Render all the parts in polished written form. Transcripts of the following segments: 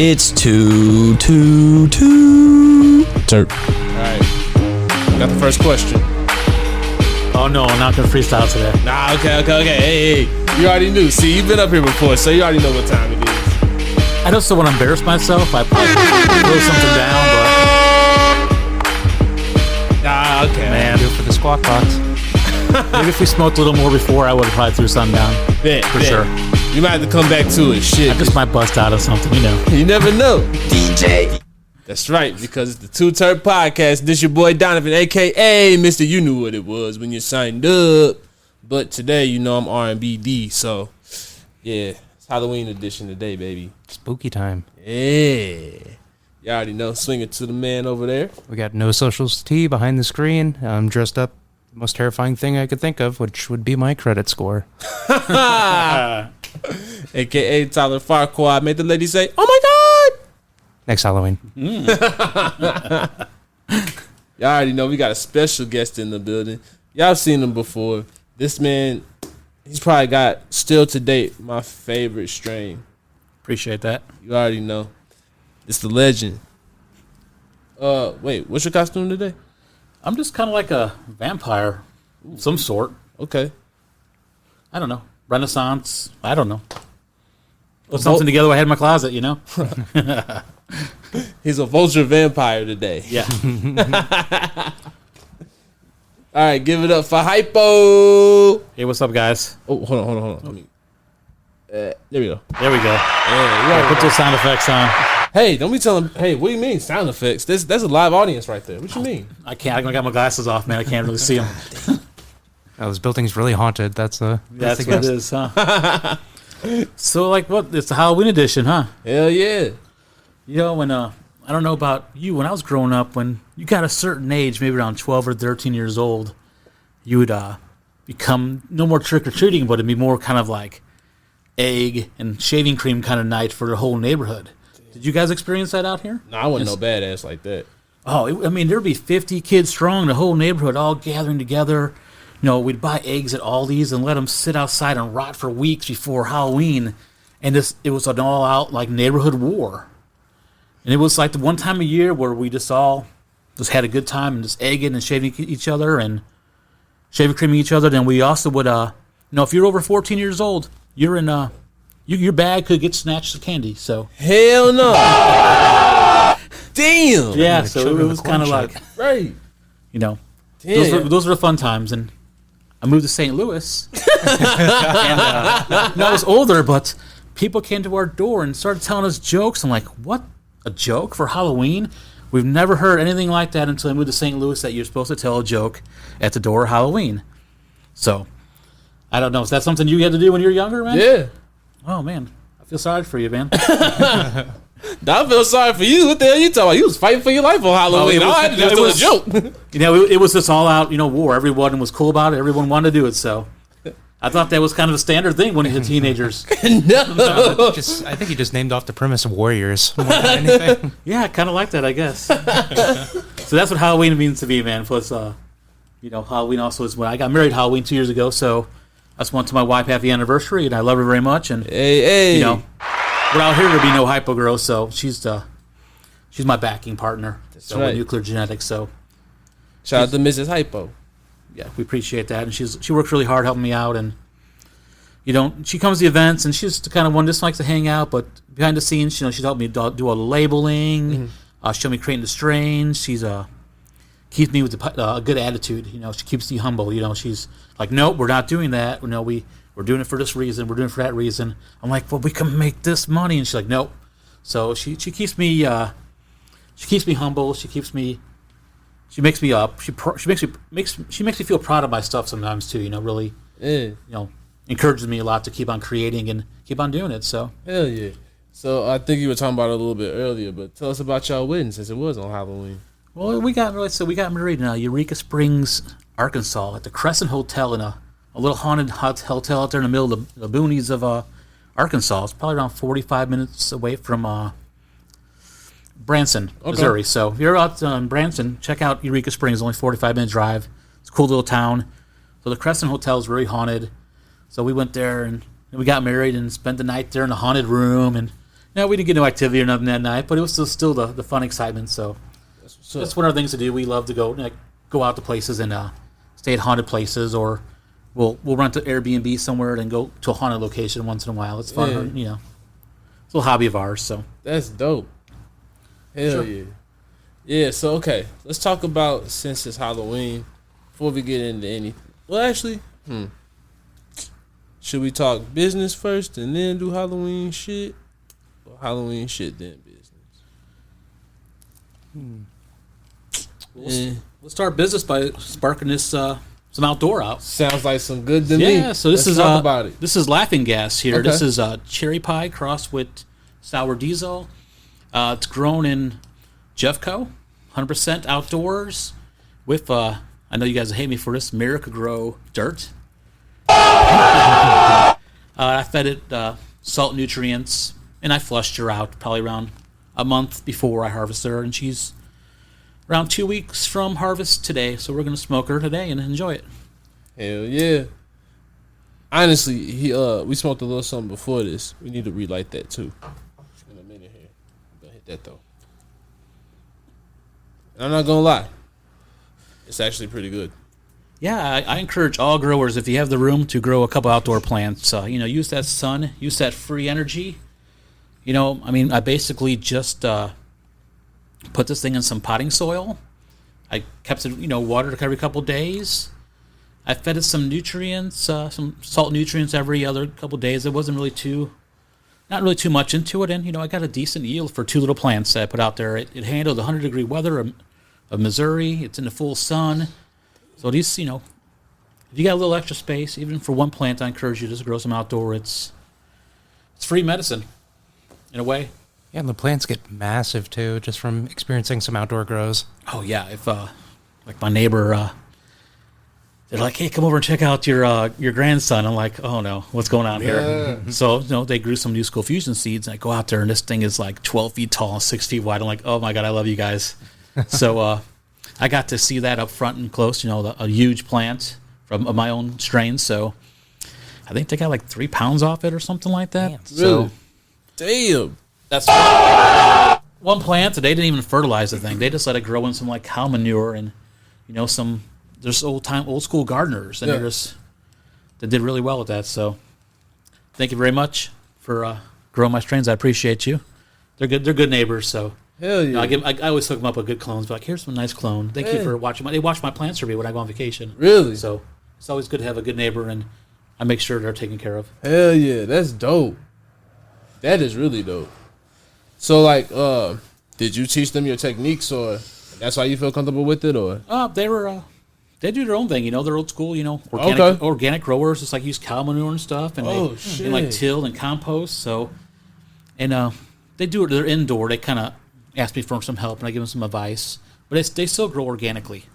It's Too Terp. Alright. Got the first question. Oh no, I'm not gonna freestyle today. Nah, okay. Hey. You already knew. See, you've been up here before, so you already know what time it is. I just don't want to embarrass myself. I probably throw something down, but Ah, okay. man, Do it for the squawk box. maybe if we smoked a little more before, I would have probably threw something down. For sure. You might have to come back to it. Shit. I just might bust out of something, you know. You never know. DJ. That's right, because it's the Too T3rpd Podcast. This your boy Donovan, a.k.a. Mr. You Knew What It Was when you signed up. But today, you know I'm R&B D, so yeah, it's Halloween edition today, baby. Spooky time. Yeah. You already know. Swing it to the man over there. We got No Socials T behind the screen. I'm dressed up. The most terrifying thing I could think of, which would be my credit score. A.k.a. Tyler Farquaad. Made the lady say, oh my God! Next Halloween. Y'all already know we got a special guest in the building. Y'all seen him before. This man, he's probably got, still to date, my favorite strain. Appreciate that. You already know. It's the legend. Wait, what's your costume today? I'm just kind of like a vampire, of some sort. Okay. I don't know. Renaissance. I don't know. Put something together I had in my closet, you know? He's a vulture vampire today. Yeah. All right, give it up for Hypo. Hey, what's up, guys? Oh, hold on. Let me. There we go. There we go. Yeah, Put those sound effects on. Hey, don't be telling. Hey, what do you mean sound effects? That's a live audience right there. What you mean? I can't. I got my glasses off, man. I can't really see them. Oh, this building's really haunted. That's That's the what it guess. is, huh? So, like, what? It's the Halloween edition, huh? Hell yeah. You know, when I don't know about you, when I was growing up, when you got a certain age, maybe around 12 or 13 years old, you would become no more trick or treating, but it'd be more kind of like egg and shaving cream kind of night for the whole neighborhood. Did you guys experience that out here? No, I wasn't no badass like that. Oh, I mean, there'd be 50 kids strong, the whole neighborhood all gathering together. You know, we'd buy eggs at Aldi's and let them sit outside and rot for weeks before Halloween. And it was an all-out, like, neighborhood war. And it was like the one time a year where we just all just had a good time and just egging and shaving each other and shaving creaming each other. Then we also would, if you're over 14 years old, you're in, your bag could get snatched of candy, so. Hell no. Damn. Yeah, so it was kind of like, Right. you know, Damn. those were the fun times. And I moved to St. Louis. And, I was older, but people came to our door and started telling us jokes. I'm like, what? A joke for Halloween? We've never heard anything like that until I moved to St. Louis, that you're supposed to tell a joke at the door of Halloween. So, I don't know. Is that something you had to do when you were younger, man? Yeah. Oh, man. I feel sorry for you, man. I feel sorry for you. What the hell you talking about? You was fighting for your life on Halloween. Well, All I had to do was tell a joke. You know, it was this all-out, war. Everyone was cool about it. Everyone wanted to do it, so. I thought that was kind of a standard thing when you hit teenagers. No. I think he just named off the premise of warriors more than anything. Yeah, I kind of like that, I guess. So that's what Halloween means to me, man. Plus, Halloween also is when I got married Halloween 2 years ago, so I just want to my wife happy anniversary, and I love her very much. And Hey. without her, there'd be no Hypogrow, so she's my backing partner. That's so right. with nuclear genetics, so Shout out to Mrs. Hypo. yeah, we appreciate that. And she works really hard helping me out, and she comes to the events, and she's the kind of one just likes to hang out, but behind the scenes, she's helped me do all the labeling, show me creating the strains. She's keeps me with a good attitude. She keeps me humble. She's like, nope, we're not doing that. We're doing it for this reason. We're doing it for that reason. I'm like, well, we can make this money, and she's like, nope. So she keeps me humble. She makes me up. She makes me feel proud of my stuff sometimes too. Really, encourages me a lot to keep on creating and keep on doing it. So Hell yeah. So I think you were talking about it a little bit earlier, but tell us about y'all wedding since it was on Halloween. well, we got married in Eureka Springs, Arkansas, at the Crescent Hotel in a little haunted hotel out there in the middle of the boonies of Arkansas. It's probably around 45 minutes away from Branson, Missouri. So if you're out in Branson, check out Eureka Springs. Only 45-minute drive. It's a cool little town. So the Crescent Hotel is very haunted. So we went there and we got married and spent the night there in the haunted room. And No, we didn't get no activity or nothing that night, but it was still the fun excitement. So that's one of the things to do. We love to go out to places and stay at haunted places, or we'll rent an Airbnb somewhere and go to a haunted location once in a while. It's fun, you know. It's a little hobby of ours. So that's dope. Hell yeah. Yeah. So okay, let's talk about, since it's Halloween, before we get into anything. Well, actually, should we talk business first and then do Halloween shit? Or Halloween shit then business? We'll start business by sparking this some outdoor out. Sounds like some good to me. Yeah, so this Let's is talk about it. This is laughing gas here. Okay. This is cherry pie crossed with sour diesel. It's grown in Jeffco, 100% outdoors with I know you guys hate me for this, Hypogrow dirt. I fed it salt nutrients, and I flushed her out probably around a month before I harvested her, and she's around 2 weeks from harvest today, so we're going to smoke her today and enjoy it. Hell yeah. Honestly, we smoked a little something before this. We need to relight that too. In a minute here. I'm going to hit that though. And I'm not going to lie. It's actually pretty good. Yeah, I encourage all growers, if you have the room, to grow a couple outdoor plants. Use that sun, use that free energy. I basically just put this thing in some potting soil. I kept it, watered every couple days. I fed it some nutrients, some salt nutrients every other couple days. It wasn't really not really too much into it, and I got a decent yield for 2 little plants that I put out there. It handled the 100-degree weather of Missouri. It's in the full sun. So these, if you got a little extra space, even for one plant, I encourage you to just grow some outdoor. It's free medicine, in a way. Yeah, and the plants get massive too, just from experiencing some outdoor grows. Oh yeah, if like my neighbor, they're like, "Hey, come over and check out your grandson." I'm like, "Oh no, what's going on here?" So they grew some new school fusion seeds, and I go out there, and this thing is like 12 feet tall and 6 feet wide. I'm like, "Oh my god, I love you guys." So I got to see that up front and close, a huge plant of my own strain. So I think they got like 3 pounds off it or something like that. Damn. So Damn. that's one plant. They didn't even fertilize the thing. They just let it grow in some like cow manure and there's old school gardeners and they did really well with that. So thank you very much for growing my strains. I appreciate you. They're good neighbors. So. Hell yeah. I always hook them up with good clones. But like, here's some nice clone. Thank you for watching. They watch my plants for me when I go on vacation. Really? So it's always good to have a good neighbor, and I make sure they're taken care of. Hell yeah, that's dope. That is really dope. So like, did you teach them your techniques, or that's why you feel comfortable with it, or? They do their own thing. They're old school. Organic growers. It's like use cow manure and stuff, and they like till and compost. So, and they do it. They're indoor. They kind of ask me for some help, and I give them some advice. But they still grow organically.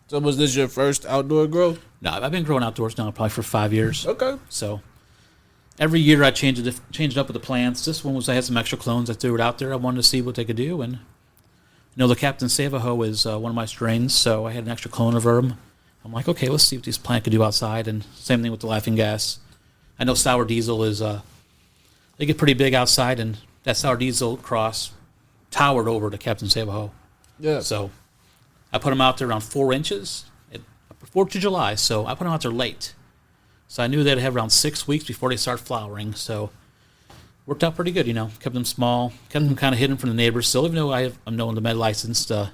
So was this your first outdoor grow? No, I've been growing outdoors now probably for 5 years. Okay. So every year I change it up with the plants. This one I had some extra clones. I threw it out there. I wanted to see what they could do. And the Captain Savaho is one of my strains, so I had an extra clone of them. I'm like, okay, let's see what this plant could do outside. And same thing with the laughing gas. I know sour diesel is they get pretty big outside, and that sour diesel cross towered over to Captain Savaho. Yeah. So I put them out there around 4 inches, 4th of July, so I put them out there late. So I knew they'd have around 6 weeks before they start flowering, so worked out pretty good, Kept them small, kept them kind of hidden from the neighbors. Still, even though I'm known to med licensed, I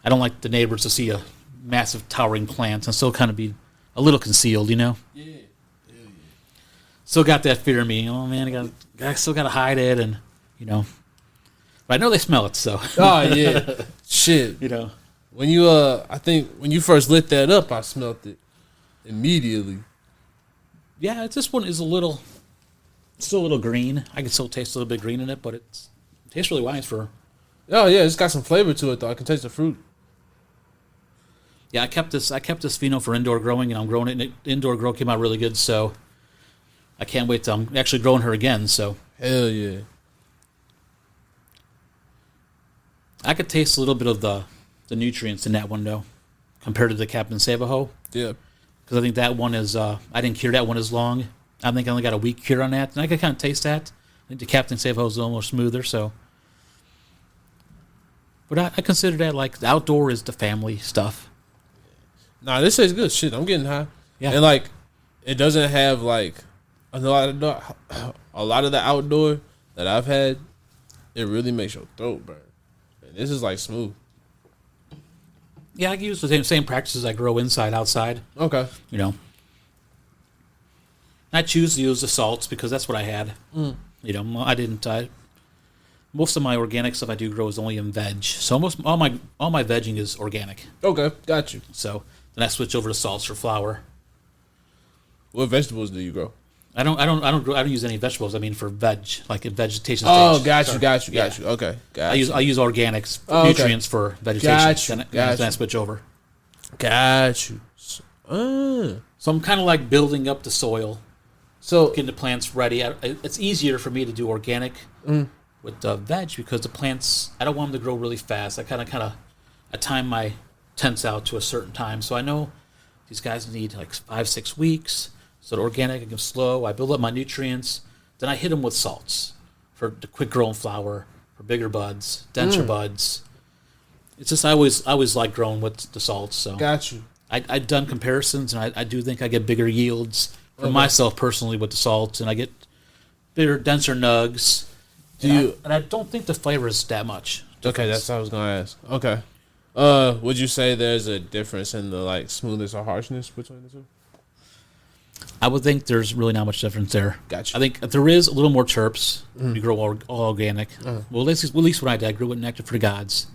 don't like the neighbors to see a massive towering plant and still kind of be a little concealed, Yeah. Still got that fear in me. Oh man, I still got to hide it, and but I know they smell it. So. Oh yeah, shit. When you I think when you first lit that up, I smelled it immediately. Yeah, this one is still a little green. I can still taste a little bit green in it, but it tastes really nice for. Oh yeah, it's got some flavor to it though. I can taste the fruit. Yeah, I kept this pheno for indoor growing, and I'm growing it. And indoor grow came out really good, so. I can't wait till I'm actually growing her again, so. Hell yeah. I could taste a little bit of the nutrients in that one, though, compared to the Captain Savaho. Yeah. Because I think that one is, I didn't cure that one as long. I think I only got a week cure on that, and I could kind of taste that. I think the Captain Save was a little more smoother, so. But I consider that like the outdoor is the family stuff. Nah, this is good shit. I'm getting high. Yeah. And like, it doesn't have like a lot of the outdoor that I've had. It really makes your throat burn. And this is like smooth. Yeah, I use the same practices I grow inside, outside. Okay. You know. I choose to use the salts because that's what I had. You know, I didn't. Most of my organic stuff I do grow is only in veg. So almost all my vegging is organic. Okay, got you. So then I switch over to salts for flour. What vegetables do you grow? I don't use any vegetables. I mean for veg, like in vegetation Oh, stage. got you. Okay, got you. I use organics, Oh, okay. nutrients for vegetation. Got you. Then I switch over. Got you. So I'm kind of like building up the soil, So getting the plants ready. It's easier for me to do organic with veg because the plants, I don't want them to grow really fast. I I time my tents out to a certain time, so I know these guys need like 5-6 weeks. So the organic, I go slow. I build up my nutrients. Then I hit them with salts for the quick growing flower, for bigger buds, denser buds. It's just I always like growing with the salts. So got you. I've done comparisons, and I do think I get bigger yields for myself personally with the salts, and I get bigger, denser nugs. And I don't think the flavor is that much. Okay, that's what I was gonna ask. Okay. Would you say there's a difference in the like smoothness or harshness between the two? I would think there's really not much difference there. Gotcha. I think if there is a little more terps. You grow all organic. Well, at least when I did, I grew with Nectar for the Gods.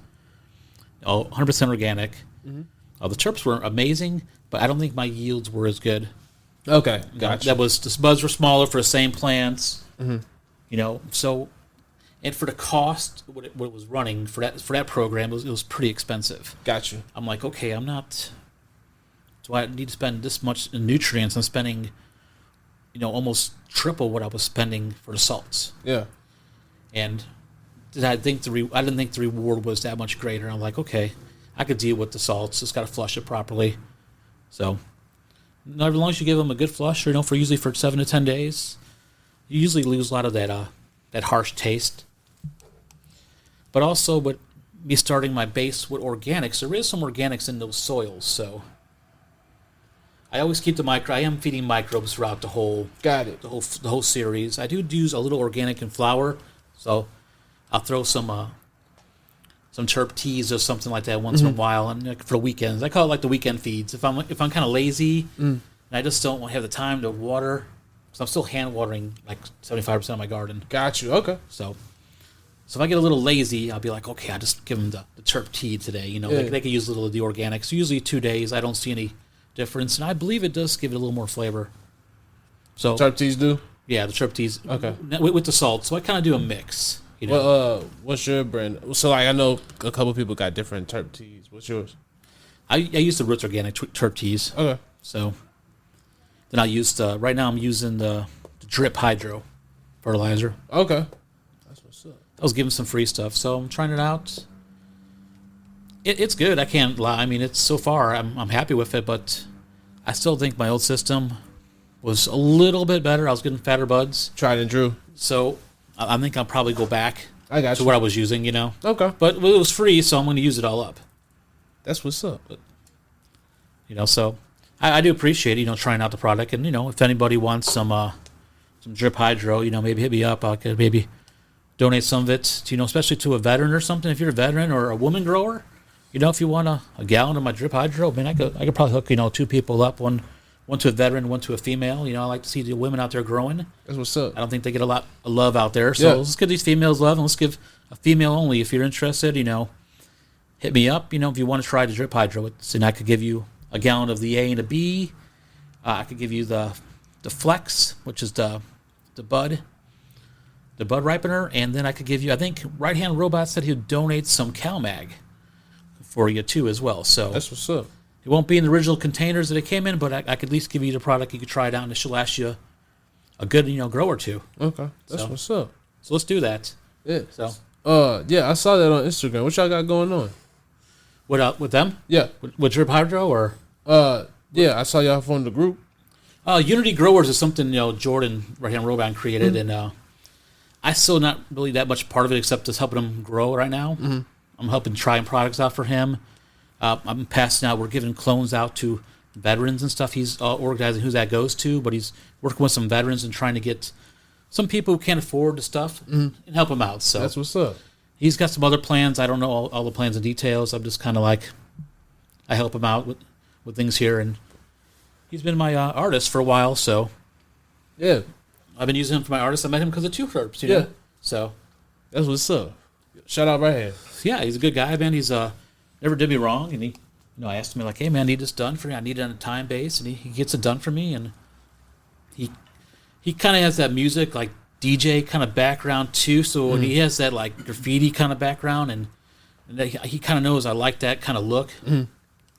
All 100% organic. The terps were amazing, but I don't think my yields were as good. Okay, gotcha. That was the buds were smaller for the same plants. You know, so and for the cost, what it was running for that program, it was pretty expensive. Got you. I'm like, okay, I'm not. Do I need to spend this much in nutrients? I'm spending, you know, almost triple what I was spending for the salts. Yeah. And I didn't think the reward was that much greater. I'm like, okay, I could deal with the salts. Just got to flush it properly. So, as long as you give them a good flush, you know, usually for 7 to 10 days, you usually lose a lot of that harsh taste. But also, with me starting my base with organics, there is some organics in those soils, so. I always keep I am feeding microbes throughout the whole. Got it. The whole series. I do use a little organic in flour, so I'll throw some terp teas or something like that once in a while, and for the weekends, I call it like the weekend feeds. If I'm kind of lazy and I just don't have the time to water, so I'm still hand watering like 75% of my garden. Got you. Okay. So if I get a little lazy, I'll be like, okay, I'll just give them the terp tea today. You know, they can use a little of the organics. Usually 2 days, I don't see any difference, and I believe it does give it a little more flavor. So terp teas do? Yeah, the terp teas. Okay. With the salt, so I kind of do a mix. You know? Well, what's your brand? So like I know a couple people got different terp teas. What's yours? I use the Roots Organic terp teas. Okay. So then I use right now I'm using the Drip Hydro fertilizer. Okay. That's what's up. I was giving some free stuff, so I'm trying it out. It's good. I can't lie. I mean, it's so far I'm happy with it, but I still think my old system was a little bit better. I was getting fatter buds. Tried and true. So I think I'll probably go back to what I was using, you know. Okay. But it was free, so I'm going to use it all up. That's what's up. But, you know, so I do appreciate, you know, trying out the product. And, you know, if anybody wants some Drip Hydro, you know, maybe hit me up. I could maybe donate some of it, to, you know, especially to a veteran or something. If you're a veteran or a woman grower, you know, if you want a gallon of my Drip Hydro, I mean, I could probably hook, you know, 2 people up, one to a veteran, one to a female. You know, I like to see the women out there growing. That's what's up. I don't think they get a lot of love out there. So let's give these females love, and let's give a female only. If you're interested, you know, hit me up. You know, if you want to try the Drip Hydro, and I could give you a gallon of the A and the B. I could give you the Flex, which is the bud ripener, and then I could give you, I think Right Hand Robot said he'd donate some CalMag for you too as well. So that's what's up. It won't be in the original containers that it came in, but I could at least give you the product. You could try it out, and it should last you a good, you know, grow or two. Okay, that's what's up. So let's do that. Yeah. So yeah, I saw that on Instagram. What y'all got going on? With them? Yeah. With Drip Hydro or? Yeah, I saw y'all from the group. Unity Growers is something Jordan right hand Robot created, and I still not really that much part of it except just helping him grow right now. I'm helping trying products out for him. I'm passing out. We're giving clones out to veterans and stuff. He's organizing who that goes to, but he's working with some veterans and trying to get some people who can't afford the stuff and help them out. So that's what's up. He's got some other plans. I don't know all the plans and details. I'm just kind of like, I help him out with things here, and he's been my artist for a while. So yeah, I've been using him for my artist. I met him because of Too T3rpd, you know? So that's what's up. Shout out right here. Yeah, he's a good guy, man. He's never did me wrong, and he, I asked him like, "Hey, man, I need this done for me. I need it on a time base," and he gets it done for me, and he kind of has that music like DJ kind of background too. So when he has that like graffiti kind of background, and he kind of knows I like that kind of look.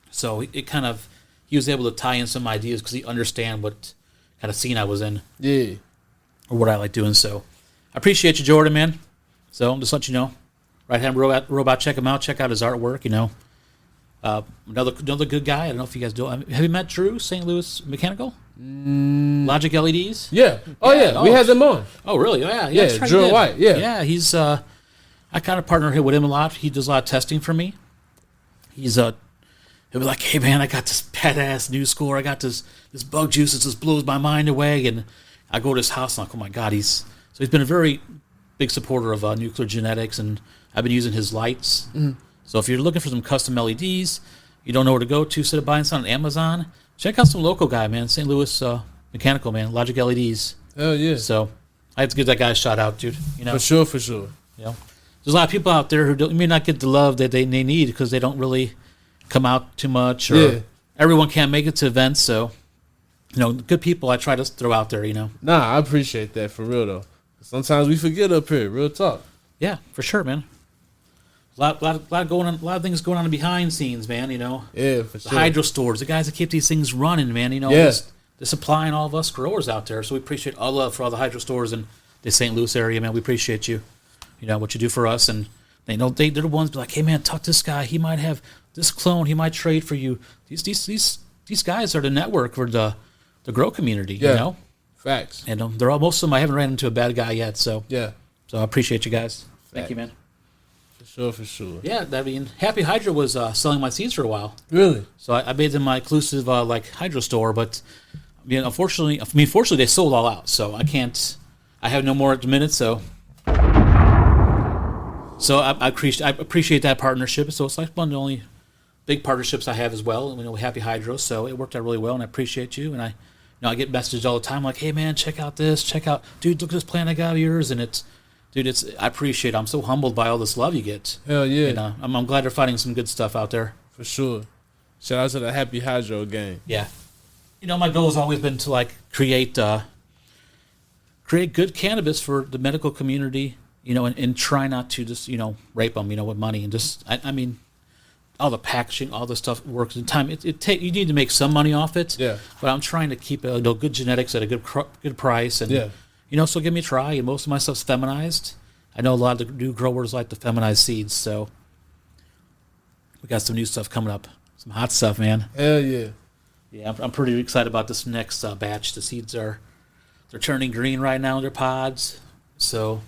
So it kind of he was able to tie in some ideas because he understand what kind of scene I was in, or what I like doing. So I appreciate you, Jordan, man. So I'm just letting you know. Right Hand Robot, check him out. Check out his artwork. Another good guy. I don't know if you guys do. Have you met Drew, St. Louis Mechanical? Logic LEDs? Yeah. Yeah. We had them on. Oh, really? Oh, yeah. Yeah, Drew and White. Yeah. Yeah, he's, I kind of partner with him a lot. He does a lot of testing for me. He'll be like, "Hey, man, I got this badass new score. I got this bug juice that just blows my mind away." And I go to his house and I'm like, "Oh, my God." He's been a very big supporter of nuclear genetics, and I've been using his lights. So if you're looking for some custom LEDs, you don't know where to go to, instead of buying some on Amazon, check out some local guy, man. St. Louis Mechanical, man. Logic LEDs. Hell yeah. So I had to give that guy a shout out, dude. For sure. There's a lot of people out there who may not get the love that they need because they don't really come out too much, or everyone can't make it to events. So, good people I try to throw out there, Nah, I appreciate that, for real, though. Sometimes we forget up here. Real talk. Yeah, for sure, man. A lot going on. A lot of things going on behind scenes, man. Yeah, for sure. The hydro stores, the guys that keep these things running, man. They're supplying all of us growers out there. So we appreciate all love for all the hydro stores in the St. Louis area, man. We appreciate you. What you do for us, and they're the ones be like, "Hey, man, talk to this guy. He might have this clone. He might trade for you." These guys are the network for the grow community. Facts. And they're all, most of them. I haven't ran into a bad guy yet. So yeah. So I appreciate you guys. Thank you, man. For sure. Yeah, Happy Hydro was selling my seeds for a while. Really? So I made them my exclusive hydro store, but fortunately they sold all out. So I have no more at the minute. So I appreciate that partnership. So it's like one of the only big partnerships I have as well. With Happy Hydro, so it worked out really well, and I appreciate you. And I get messages all the time like, "Hey, man, check out this. Dude, look at this plant I got of yours," and I appreciate it. I'm so humbled by all this love you get. Hell yeah. And I'm glad they're finding some good stuff out there. For sure. Shout out to the Happy Hydro gang. Yeah. My goal has always been to create good cannabis for the medical community, and try not to just, rape them, with money, and just, all the packaging, all the stuff works in time. You need to make some money off it. Yeah. But I'm trying to keep good genetics at a good price, and so give me a try. And most of my stuff's feminized. I know a lot of the new growers like the feminized seeds, so we got some new stuff coming up. Some hot stuff, man. Hell yeah. Yeah, I'm pretty excited about this next batch. The seeds they're turning green right now in their pods, so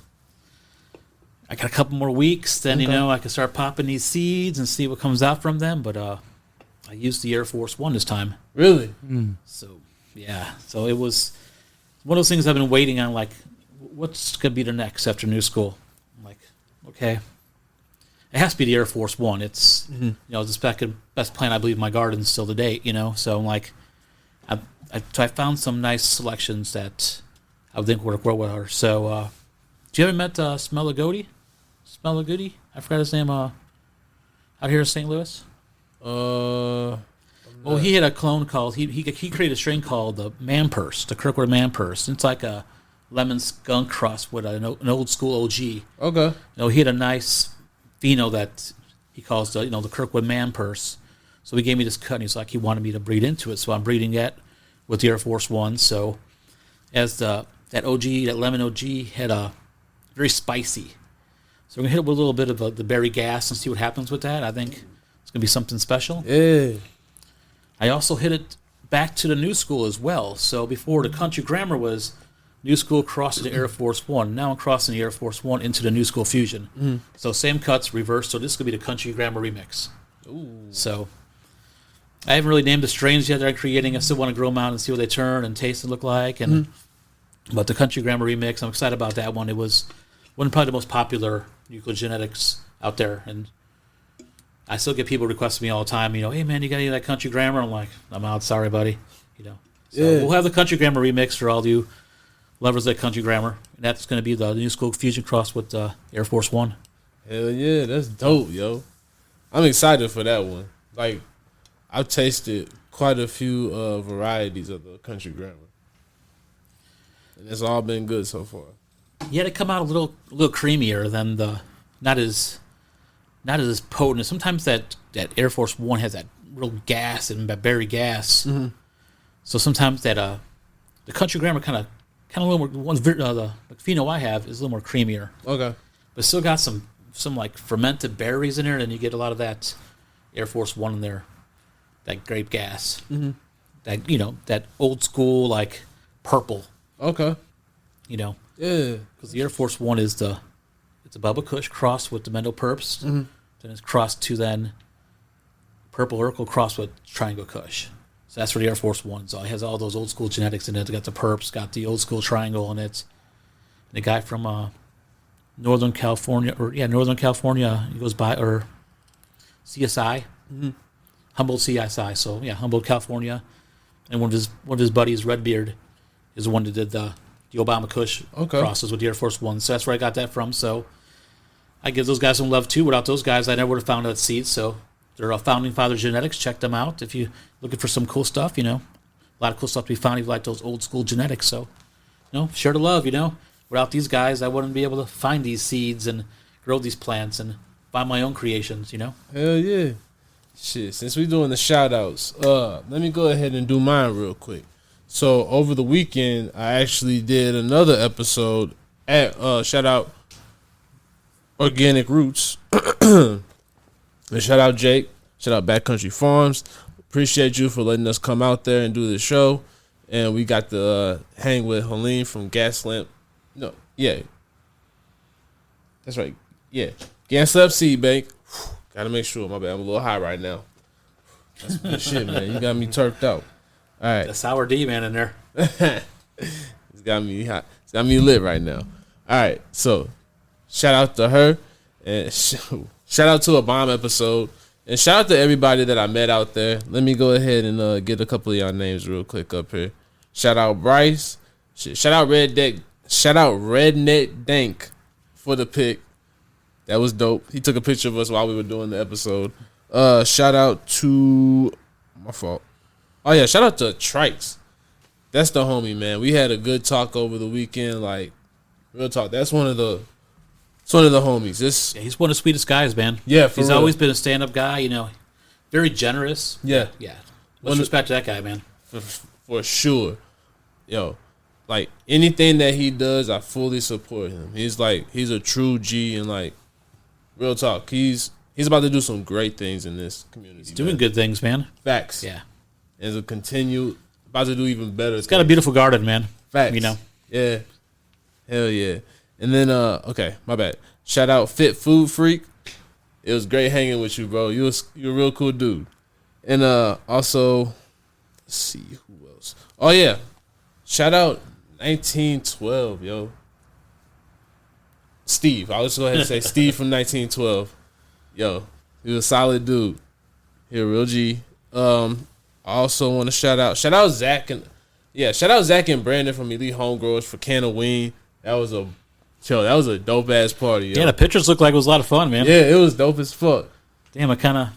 I got a couple more weeks. Then I can start popping these seeds and see what comes out from them. But I used the Air Force One this time. Really? So yeah, so it was one of those things I've been waiting on. Like, what's gonna be the next after new school? I'm like, okay, it has to be the Air Force One. It's the best plant I believe in my garden still to date. So I'm like, I found some nice selections that I would think would grow with her. So, do you ever met Smellagody? Smellagody? I forgot his name. Out here in St. Louis. Well, he had a clone called he created a strain called the Man Purse, the Kirkwood Man Purse. It's like a lemon skunk cross with an old school OG. Okay. He had a nice pheno that he calls the Kirkwood Man Purse. So he gave me this cut, and he's like, he wanted me to breed into it. So I'm breeding that with the Air Force One. So as that lemon OG had a very spicy. So we're gonna hit it with a little bit of the berry gas and see what happens with that. I think it's gonna be something special. Yeah. I also hit it back to the new school as well. So before the country grammar was new school crossing the Air Force One. Now I'm crossing the Air Force One into the new school fusion. Mm-hmm. So same cuts, reversed. So this could be the country grammar remix. Ooh. So I haven't really named the strains yet that I'm creating. I still want to grow them out and see what they turn and taste and look like. And but the country grammar remix, I'm excited about that one. It was one of probably the most popular nuclear genetics out there, and I still get people requesting me all the time. Hey man, you got any of that country grammar? I'm like, I'm out. Sorry, buddy. So we'll have the country grammar remix for all you lovers of that country grammar, and that's going to be the new school fusion cross with Air Force One. Hell yeah, that's dope, yo. I'm excited for that one. Like, I've tasted quite a few varieties of the country grammar, and it's all been good so far. Yeah, they come out a little creamier than the not as potent. Sometimes that Air Force One has that real gas and that berry gas. Mm-hmm. So sometimes that the country grammar kind of a little more. The pheno I have is a little more creamier. Okay, but still got some like fermented berries in there, and then you get a lot of that Air Force One in there, that grape gas, that that old school like purple. Okay, Yeah, because the Air Force One is it's a Bubba Kush crossed with the Mendel Purps, then it's crossed to then Purple Urkel crossed with Triangle Kush. So that's for the Air Force One. So it has all those old school genetics in it. It got the Purps, got the old school Triangle in it. And the guy from Northern California, he goes by, or CSI, Humboldt CSI. So yeah, Humboldt, California. And one of his buddies, Redbeard, is the one that did the Obama Kush crosses with the Air Force One. So that's where I got that from. So I give those guys some love too. Without those guys, I never would have found that seed. So they're Founding Father Genetics. Check them out if you're looking for some cool stuff. A lot of cool stuff to be found if you like those old school genetics. So, share the love. Without these guys, I wouldn't be able to find these seeds and grow these plants and find my own creations. Hell yeah. Shit, since we're doing the shout outs, let me go ahead and do mine real quick. So over the weekend, I actually did another episode at shout out Organic Roots. And shout out Jake. Shout out Backcountry Farms. Appreciate you for letting us come out there and do the show. And we got to hang with Helene from Gaslamp. No, yeah. That's right. Yeah. Gaslamp Seed Bank. Gotta make sure. My bad. I'm a little high right now. That's good shit, man. You got me turfed out. All right. The sour D man in there. It's got me hot. It's got me lit right now. All right. So, shout out to her. And shout out to a bomb episode. And shout out to everybody that I met out there. Let me go ahead and get a couple of y'all names real quick up here. Shout out Bryce. Shout out Redneck Dank for the pick. That was dope. He took a picture of us while we were doing the episode. Shout out to my fault. Oh yeah, shout out to Trikes. That's the homie, man. We had a good talk over the weekend. Like, real talk. That's one of the homies. He's one of the sweetest guys, man. Yeah, he's always been a stand-up guy. Very generous. Yeah. Much respect to that guy, man. For sure. Yo, like anything that he does, I fully support him. He's a true G, and like, real talk. He's about to do some great things in this community. He's doing good things, man. Facts. Yeah. And to continue, about to do even better. It's got a beautiful garden, man. Facts. Yeah. Hell yeah. And then, okay, my bad. Shout out Fit Food Freak. It was great hanging with you, bro. You're a real cool dude. And also, let's see who else. Oh yeah, shout out 1912, yo. Steve. I'll just go ahead and say Steve from 1912. Yo, he was a solid dude. He a real G. I also want to shout out Zach and Brandon from Elite Homegrowers for Can of Ween. That was a dope ass party. Yo. Yeah, the pictures looked like it was a lot of fun, man. Yeah, it was dope as fuck. Damn, I kind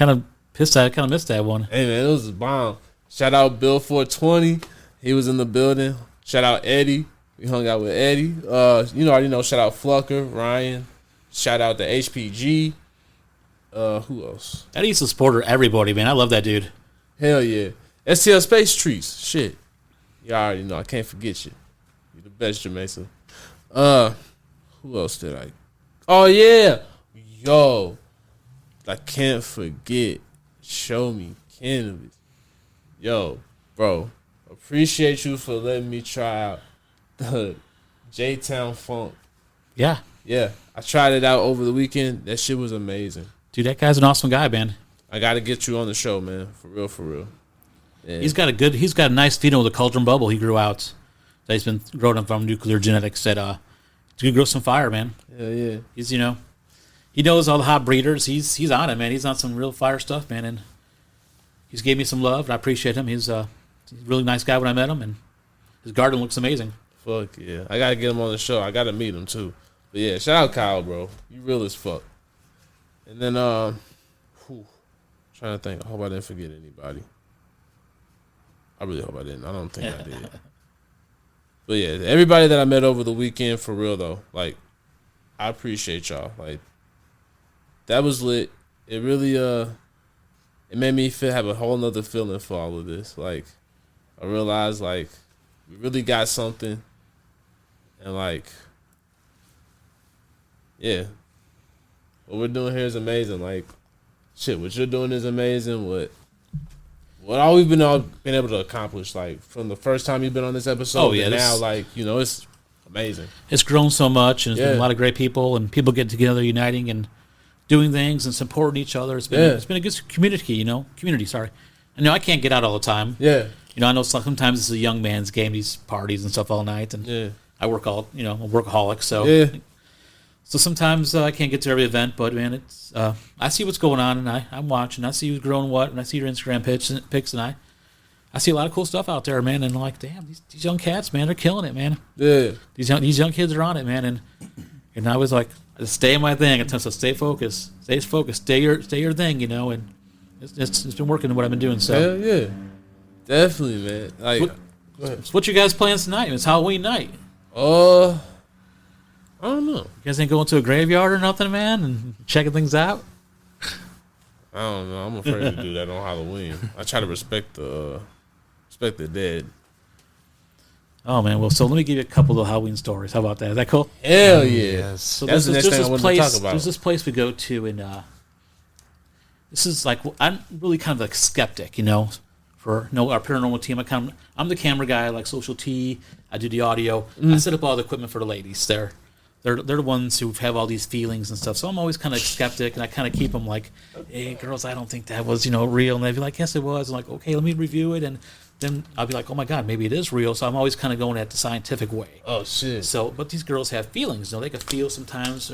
of pissed that. I kind of missed that one. Hey man, it was a bomb. Shout out Bill 420. He was in the building. Shout out Eddie. We hung out with Eddie. Already know. Shout out Flucker, Ryan. Shout out to HPG. Who else? Eddie's a supporter of everybody, man. I love that dude. Hell yeah. STL Space Trees. Shit. You already know. I can't forget you. You're the best, Jamaica. Who else did I? Oh yeah. Yo. I can't forget. Show Me Cannabis. Yo. bro, appreciate you for letting me try out the J-Town Funk. Yeah. Yeah, I tried it out over the weekend. That shit was amazing. Dude, that guy's an awesome guy, man. I got to get you on the show, man. For real, for real. Yeah. He's got a nice pheno with the cauldron bubble he grew out. That he's been growing from nuclear genetics that it's gonna grow some fire, man. Yeah. He's he knows all the hot breeders. He's on it, man. He's on some real fire stuff, man, and he's gave me some love, and I appreciate him. He's a really nice guy when I met him, and his garden looks amazing. Fuck yeah. I gotta get him on the show. I gotta meet him too. But yeah, shout out Kyle, bro. You real as fuck. And then trying to think. I hope I didn't forget anybody. I really hope I didn't. I don't think I did. But yeah, everybody that I met over the weekend, for real though, like, I appreciate y'all. Like, that was lit. It really it made me have a whole nother feeling for all of this. Like, I realized, like, we really got something, and like, yeah, what we're doing here is amazing. Like, shit, what you're doing is amazing. What all we've been able to accomplish, like, from the first time you've been on this episode to now, like, you know, it's amazing. It's grown so much, and there's been a lot of great people, and people getting together, uniting, and doing things and supporting each other. It's been a good community, sorry. I know I can't get out all the time. Yeah. You know, I know sometimes it's a young man's game, these parties and stuff all night, and I work I'm a workaholic, so so sometimes I can't get to every event, but man, it's I see what's going on, and I'm watching. I see who's growing what, and I see your Instagram pics, and I see a lot of cool stuff out there, man. And I'm like, damn, these young cats, man, they're killing it, man. Yeah, these young kids are on it, man. And I was like, stay in my thing. I tell myself, stay focused, stay your thing, you know. And it's been working what I've been doing. So yeah, definitely, man. Like, what you guys plans tonight? It's Halloween night. I don't know. You guys ain't going to a graveyard or nothing, man, and checking things out? I don't know. I'm afraid to do that on Halloween. I try to respect the dead. Oh man, well, so let me give you a couple of Halloween stories. How about that? Is that cool? Hell yeah! Yes. So that's the next thing I wanted to talk about. There's this place we go to, and this is like, I'm really kind of like skeptic, you know, for our paranormal team. I'm the camera guy, like Social T. I do the audio. I set up all the equipment for the ladies. They're the ones who have all these feelings and stuff. So I'm always kind of skeptic, and I kind of keep them like, hey, girls, I don't think that was, real. And they'd be like, yes, it was. I'm like, okay, let me review it. And then I'll be like, oh, my God, maybe it is real. So I'm always kind of going at the scientific way. Oh, shit. So, but these girls have feelings. They can feel sometimes.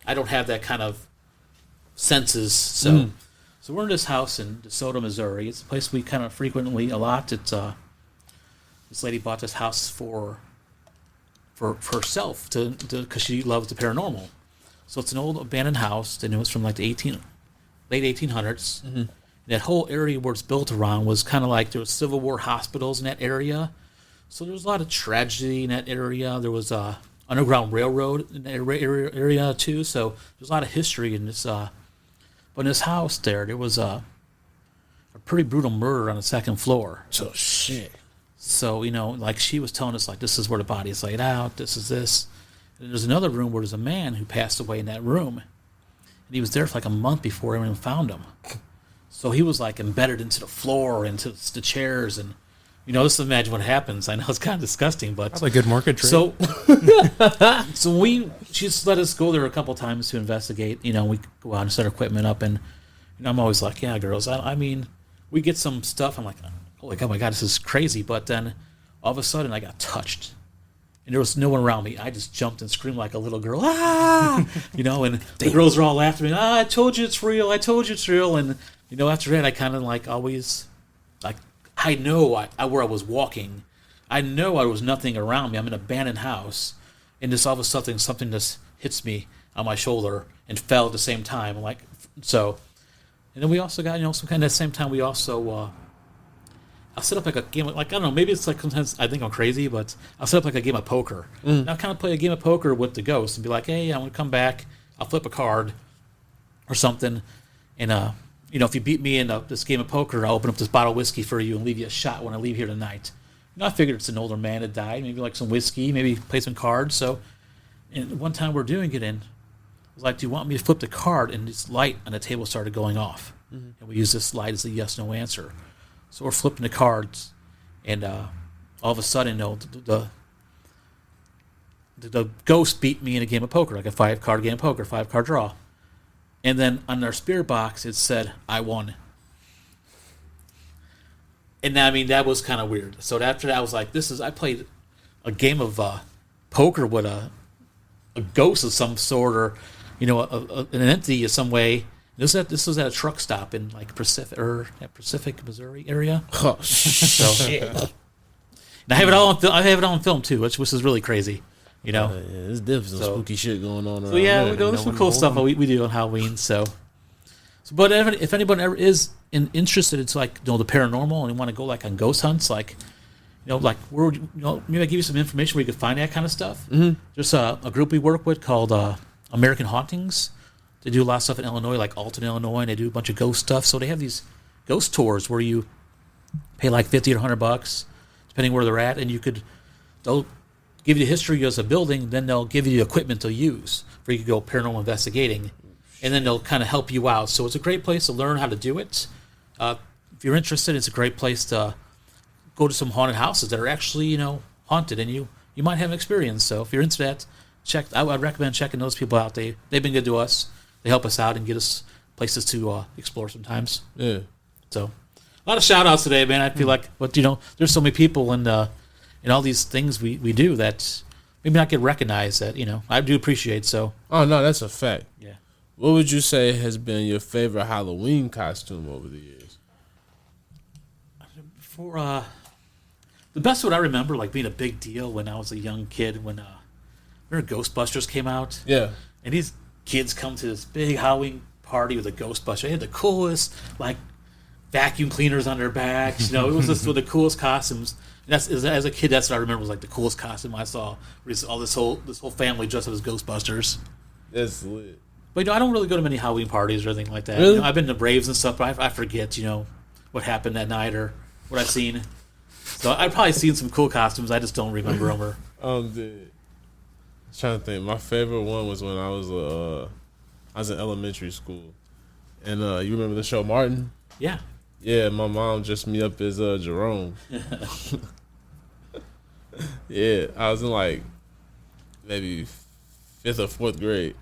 I don't have that kind of senses. So we're in this house in DeSoto, Missouri. It's a place we kind of frequently a lot. It's this lady bought this house for herself because she loves the paranormal. So it's an old abandoned house, and it was from like the late 1800s. Mm-hmm. That whole area where it's built around was kind of like there was Civil War hospitals in that area. So there was a lot of tragedy in that area. There was a Underground Railroad in that area too. So there's a lot of history in this. But in this house there was a pretty brutal murder on the second floor. So shit. So, like she was telling us, like, this is where the body is laid out, this is this. And there's another room where there's a man who passed away in that room. And he was there for like a month before anyone found him. So he was like embedded into the floor, into the chairs. And, just imagine what happens. I know it's kind of disgusting, but. Probably a good market trade. So, she just let us go there a couple times to investigate. We go out and set our equipment up. And, I'm always like, yeah, girls, I mean, we get some stuff. I'm like, oh my God, this is crazy. But then all of a sudden I got touched. And there was no one around me. I just jumped and screamed like a little girl. And the girls are all laughing at me. I told you it's real. And, after that I kind of like always, like, I know where I was walking. I know there was nothing around me. I'm in an abandoned house. And just all of a sudden something just hits me on my shoulder and fell at the same time. I'm like, so. And then we also got, some kind of, at the same time we also, I'll set up like a game, like, I don't know, maybe it's like sometimes I think I'm crazy, but I'll set up like a game of poker. And I'll kind of play a game of poker with the ghost and be like, hey, I'm going to come back. I'll flip a card or something. And, if you beat me in this game of poker, I'll open up this bottle of whiskey for you and leave you a shot when I leave here tonight. I figured it's an older man that died, maybe like some whiskey, maybe play some cards. So, and one time we're doing it, and I was like, do you want me to flip the card? And this light on the table started going off. And we use this light as a yes-no answer. So we're flipping the cards, and all of a sudden, the ghost beat me in a game of poker, like a 5-card game of poker, 5-card draw. And then on our spirit box, it said, "I won." And I mean, that was kind of weird. So after that, I was like, I played a game of poker with a ghost of some sort, or, an entity of some way. This was at a truck stop in like Pacific, Missouri area. Oh shit! And I have it all on film. I have it all on film too, which is really crazy. Yeah, there's definitely some spooky shit going on around So yeah, there. there's some cool stuff we do on Halloween. But if anyone ever is interested, it's like the paranormal and you want to go like on ghost hunts, like where maybe I give you some information where you could find that kind of stuff. Mm-hmm. There's a group we work with called American Hauntings. They do a lot of stuff in Illinois, like Alton, Illinois, and they do a bunch of ghost stuff. So they have these ghost tours where you pay like $50 or $100, depending where they're at, and they'll give you the history of a building, then they'll give you the equipment to use for you to go paranormal investigating, and then they'll kind of help you out. So it's a great place to learn how to do it. If you're interested, it's a great place to go to some haunted houses that are actually, haunted, and you might have an experience. So if you're into that, I would recommend checking those people out. They've been good to us. They help us out and get us places to explore sometimes. Yeah. So a lot of shout outs today, man. I feel like, but there's so many people and all these things we do that maybe not get recognized that, I do appreciate. So. Oh no, that's a fact. Yeah. What would you say has been your favorite Halloween costume over the years? For the best one I remember, like being a big deal when I was a young kid, when remember Ghostbusters came out? Yeah. And these kids come to this big Halloween party with a Ghostbuster. They had the coolest, like, vacuum cleaners on their backs. It was just with the coolest costumes. And as a kid, that's what I remember was like the coolest costume I saw. All this whole family dressed up as Ghostbusters. That's lit. But I don't really go to many Halloween parties or anything like that. Really? I've been to Braves and stuff, but I forget, what happened that night or what I've seen. So I've probably seen some cool costumes. I just don't remember them. Or I'm dead. I was trying to think. My favorite one was when I was in elementary school, and you remember the show Martin? yeah. Yeah, my mom dressed me up as Jerome. Yeah, I was in like maybe 5th or 4th grade.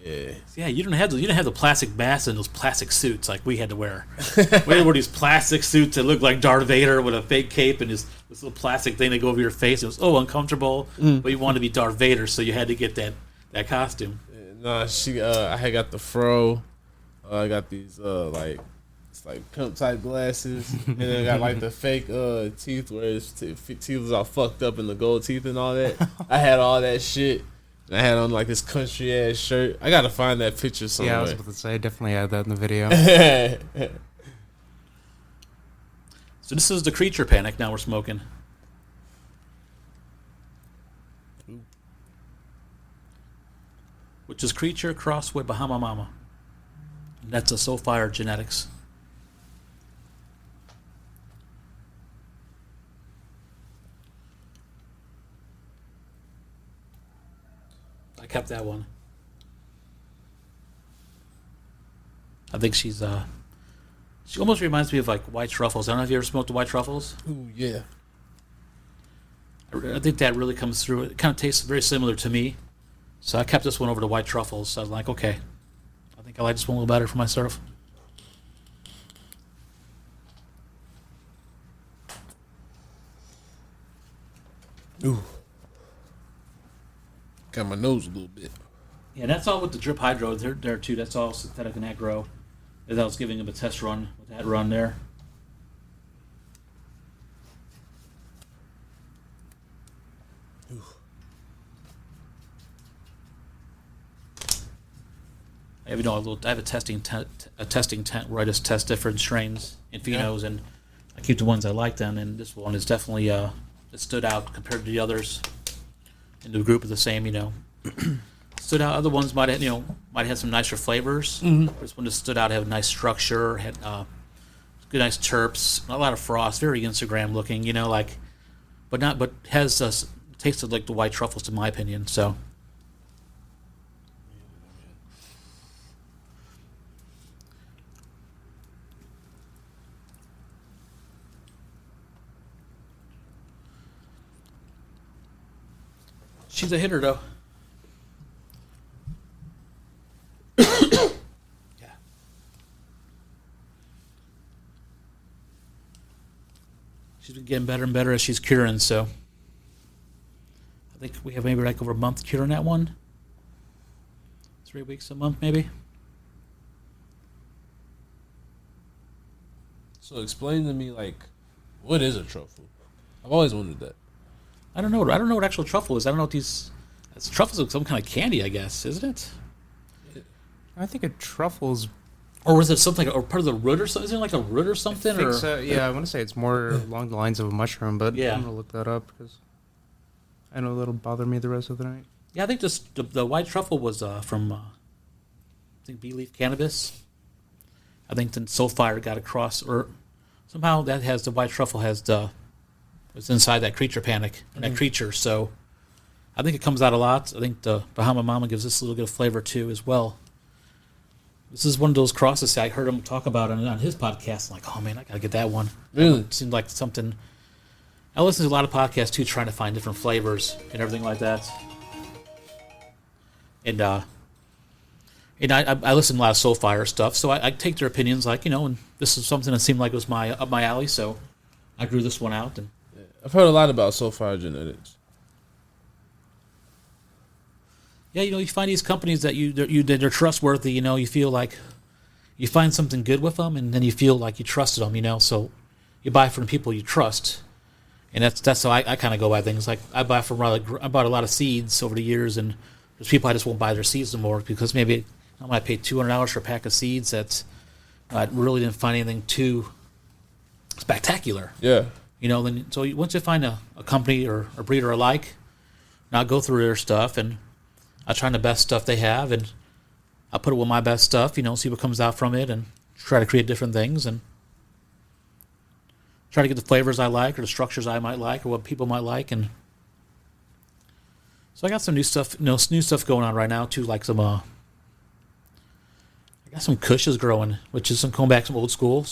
Yeah. Yeah, you didn't have the plastic masks and those plastic suits like we had to wear. We wore these plastic suits that looked like Darth Vader with a fake cape and this little plastic thing that go over your face. It was uncomfortable, but you wanted to be Darth Vader, so you had to get that costume. No, I had got the fro. I got these it's like pimp type glasses, and then I got like the fake teeth where his teeth was all fucked up and the gold teeth and all that. I had all that shit. And I had on like this country ass shirt. I gotta find that picture somewhere. Yeah, I was about to say, definitely had that in the video. So this is the Creature Panic. Now we're smoking. Which is Creature crossed with Bahama Mama. And that's a Soulfire Genetics. I kept that one. I think she almost reminds me of like white truffles. I don't know if you ever smoked the white truffles. Ooh, yeah. I think that really comes through. It kind of tastes very similar to me. So I kept this one over the white truffles. So I was like, okay, I think I like this one a little better for myself. Ooh. Got my nose a little bit. Yeah, that's all with the drip hydro there too. That's all synthetic and agro. As I was giving him a test run with that run there. Ooh. I have a testing tent where I just test different strains and phenos, and I keep the ones I like. Then, and this one is definitely it stood out compared to the others. In the group of the same, stood out. Other ones might have some nicer flavors. Mm-hmm. This one just stood out. Had a nice structure. Had good, nice terps. Not a lot of frost. Very Instagram looking. But has tasted like the white truffles, in my opinion. So. She's a hitter, though. Yeah. She's been getting better and better as she's curing, so I think we have maybe like over a month curing that one. 3 weeks a month, maybe. So explain to me, like, what is a truffle? I've always wondered that. I don't know. I don't know what actual truffle is. I don't know what these. Truffles are some kind of candy, I guess, isn't it? I think a truffle's. Or is it something, or part of the root or something? Is it like a root or something? I think so. Yeah, I want to say it's more along the lines of a mushroom, but Yeah. I'm gonna look that up because I know that'll bother me the rest of the night. Yeah, I think the white truffle was from I think bee leaf cannabis. I think then Soulfire got across, or somehow that has the white truffle has it's inside that creature panic, that creature. So I think it comes out a lot. I think the Bahama Mama gives this a little bit of flavor too as well. This is one of those crosses I heard him talk about on his podcast. I'm like, oh man, I gotta get that one. Really? It seemed like something. I listen to a lot of podcasts too, trying to find different flavors and everything like that. And I listen to a lot of Soulfire stuff, so I take their opinions, like, and this is something that seemed like it was up my alley, so I grew this one out. And I've heard a lot about Soulfire genetics. yeah, you find these companies that they're trustworthy. You feel like you find something good with them, and then you feel like you trusted them. So you buy from people you trust, and that's how I kind of go by things. Like I bought a lot of seeds over the years, and there's people I just won't buy their seeds anymore because maybe I might pay $200 for a pack of seeds that I really didn't find anything too spectacular. Yeah. So once you find a company or a breeder I like, and I'll go through their stuff and I try the best stuff they have, and I put it with my best stuff, see what comes out from it, and try to create different things, and try to get the flavors I like, or the structures I might like, or what people might like, and so I got some new stuff, new stuff going on right now too, like some, I got some Kushes growing, which is going back some old school,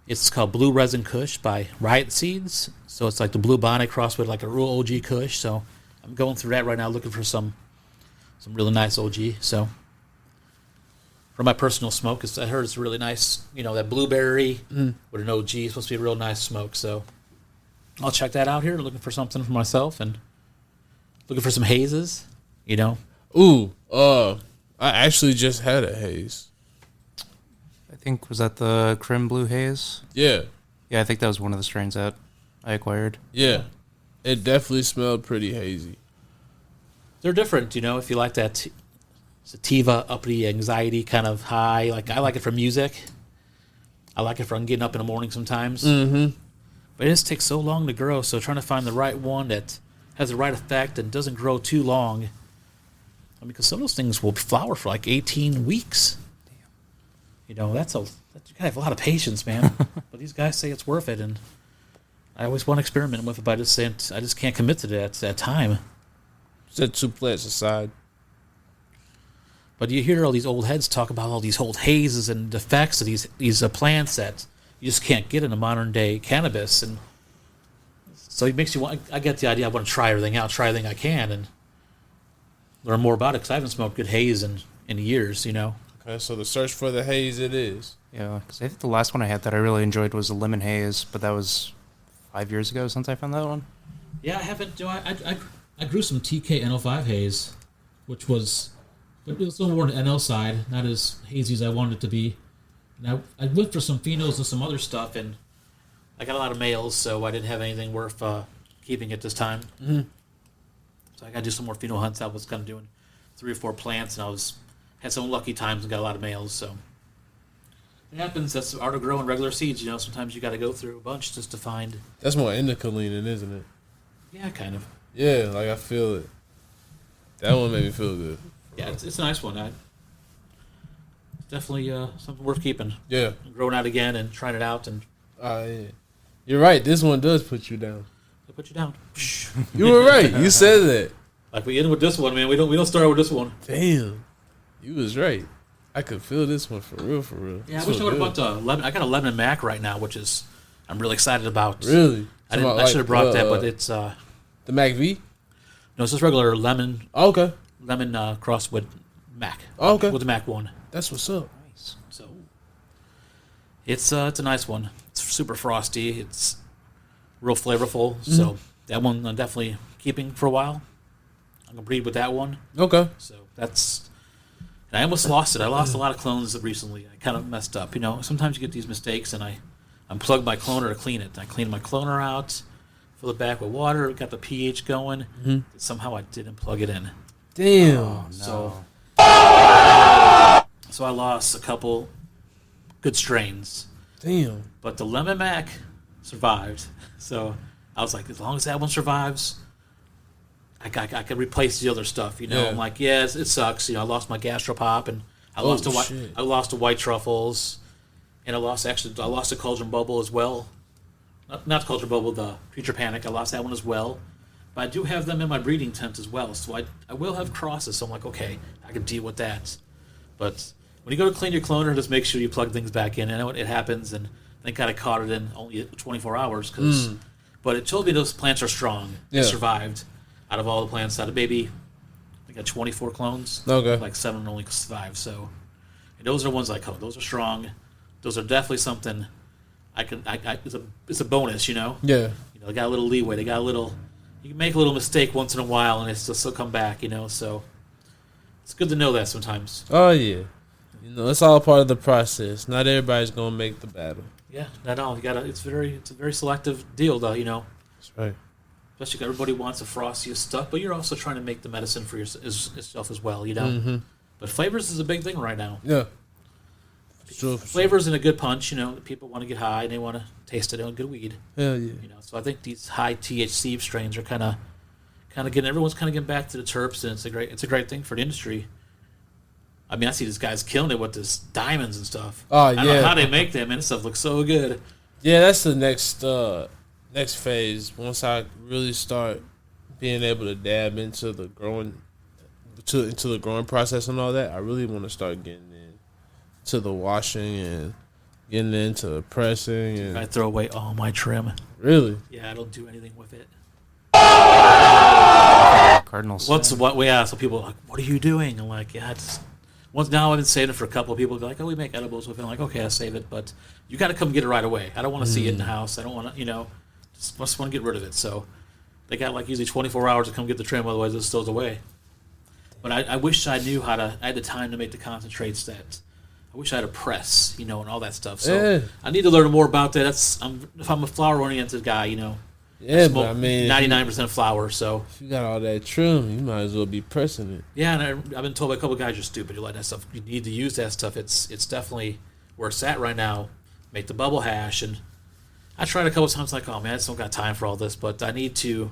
it's called Blue Resin Kush by Riot Seeds, so it's like the Blue Bonnet crossed with like a real OG Kush, so I'm going through that right now, looking for some really nice OG. So for my personal smoke, I heard it's really nice. That blueberry with an OG is supposed to be a real nice smoke. So I'll check that out here. Looking for something for myself and looking for some hazes. Ooh, I actually just had a haze. I think was that the Creme Blue Haze? Yeah. Yeah, I think that was one of the strains that I acquired. Yeah. It definitely smelled pretty hazy. They're different, if you like that sativa, uppity, anxiety kind of high. Like I like it for music. I like it for getting up in the morning sometimes. Mm-hmm. But it just takes so long to grow, so trying to find the right one that has the right effect and doesn't grow too long. Because some of those things will flower for like 18 weeks. Damn. You gotta have a lot of patience, man. But these guys say it's worth it, and I always want to experiment with it, but I just can't commit to that time. Set 2 plants aside. But you hear all these old heads talk about all these old hazes and defects of these plants that you just can't get in a modern day cannabis, and so it makes you want. I get the idea. I want to try everything out, try everything I can, and learn more about it because I haven't smoked good haze in years. Okay, so the search for the haze it is. Yeah, because I think the last one I had that I really enjoyed was a lemon haze, but that was 5 years ago since I found that one. Yeah, I haven't. I grew some TK NO5 haze, which was, but it was a little more on the NL side, not as hazy as I wanted it to be. And I went for some phenos and some other stuff, and I got a lot of males, so I didn't have anything worth keeping at this time. Mm-hmm. So I got to do some more pheno hunts. I was kind of doing 3 or 4 plants, and had some lucky times and got a lot of males. So it happens. That's the art of growing regular seeds. Sometimes you got to go through a bunch just to find. That's more indica leaning, isn't it? Yeah, kind of. Yeah, like I feel it. That one made me feel good. Yeah, it's a nice one. It's definitely something worth keeping. Yeah. Growing out again and trying it out. And Yeah. You're right. This one does put you down. they put you down. You were right. You said that. Like we end with this one, man. We don't start with this one. Damn. You was right. I could feel this one for real, for real. Yeah, I wish I would have bought the lemon. I got a lemon mac right now, which is I'm really excited about. Really? I should have brought that, but it's the The Mac V? No, it's just regular lemon Okay. crossed with Mac. Okay. With the Mac one. That's what's up. Nice. So it's a nice one. It's super frosty. It's real flavorful. Mm-hmm. So that one I'm definitely keeping for a while. I'm gonna breed with that one. Okay. So that's. And I almost lost it. I lost a lot of clones recently. I kind of messed up. You know, sometimes you get these mistakes, and I unplugged my cloner to clean it. I cleaned my cloner out, filled it back with water, got the pH going. Mm-hmm. Somehow I didn't plug it in. Damn. Oh, no. So I lost a couple good strains. Damn. But the Lemon Mac survived. So I was like, as long as that one survives, I could replace the other stuff. You know, Yeah. I'm like, yes, it sucks. You know, I lost my gastropop, and I lost the white truffles, and I lost the cauldron bubble as well. Not the cauldron bubble, the Future Panic. I lost that one as well. But I do have them in my breeding tent as well, so I will have crosses. So I'm like, okay, I can deal with that. But when you go to clean your cloner, just make sure you plug things back in. I know it happens, and I kind of caught it in only 24 hours. But it told me those plants are strong. Yeah. They survived. Out of all the plants, out of maybe, I got 24 clones. Okay. Like 7 only survived. So and those are the ones I caught. Those are strong. Those are definitely something it's a bonus, you know? Yeah. You know, they got a little leeway. They got a little. You can make a little mistake once in a while, and it still come back. You know, so it's good to know that sometimes. Oh yeah. You know, it's all part of the process. Not everybody's gonna make the battle. Yeah, not all. You gotta. It's a very selective deal, though. You know, That's right. especially everybody wants the frostiest stuff, but you're also trying to make the medicine for yourself as well. You know, Mm-hmm. but flavors is a big thing right now. Yeah. For sure. Flavors in a good punch. You know, people want to get high and they want to taste it on good weed. Hell yeah. You know, so I think these high THC strains are kind of getting everyone's kind of getting back to the terps, and it's a great thing for the industry. I mean, I see these guys killing it with this diamonds and stuff. Oh I don't know yeah. how they make them, and this stuff looks so good. Yeah, that's the next phase. Once I really start being able to dab into the growing process and all that, I really want to start getting into the washing and getting into the pressing and I throw away all my trim. really. Yeah, I don't do anything with it. Cardinals. Yeah, so people are like, what are you doing? I'm like, yeah, once now I've been saving it for a couple of people. They're like, oh, we make edibles with it. I'm like, okay, I'll save it, but you got to come get it right away. I don't want to see it in the house. I don't want to, you know, just want to get rid of it. So they got like usually 24 hours to come get the trim, otherwise it goes away. But I wish I knew I had the time to make the concentrates that. I wish I had a press, you know, and all that stuff. So Yeah. I need to learn more about that. If I'm a flower-oriented guy, you know. Yeah, but I mean, 99% flour, so. if you got all that trim, you might as well be pressing it. Yeah, and I've been told by a couple of guys, you're stupid. You let that stuff. You need to use that stuff. It's definitely where it's at right now. Make the bubble hash, and I tried a couple of times. Like, oh man, I just don't got time for all this. But I need to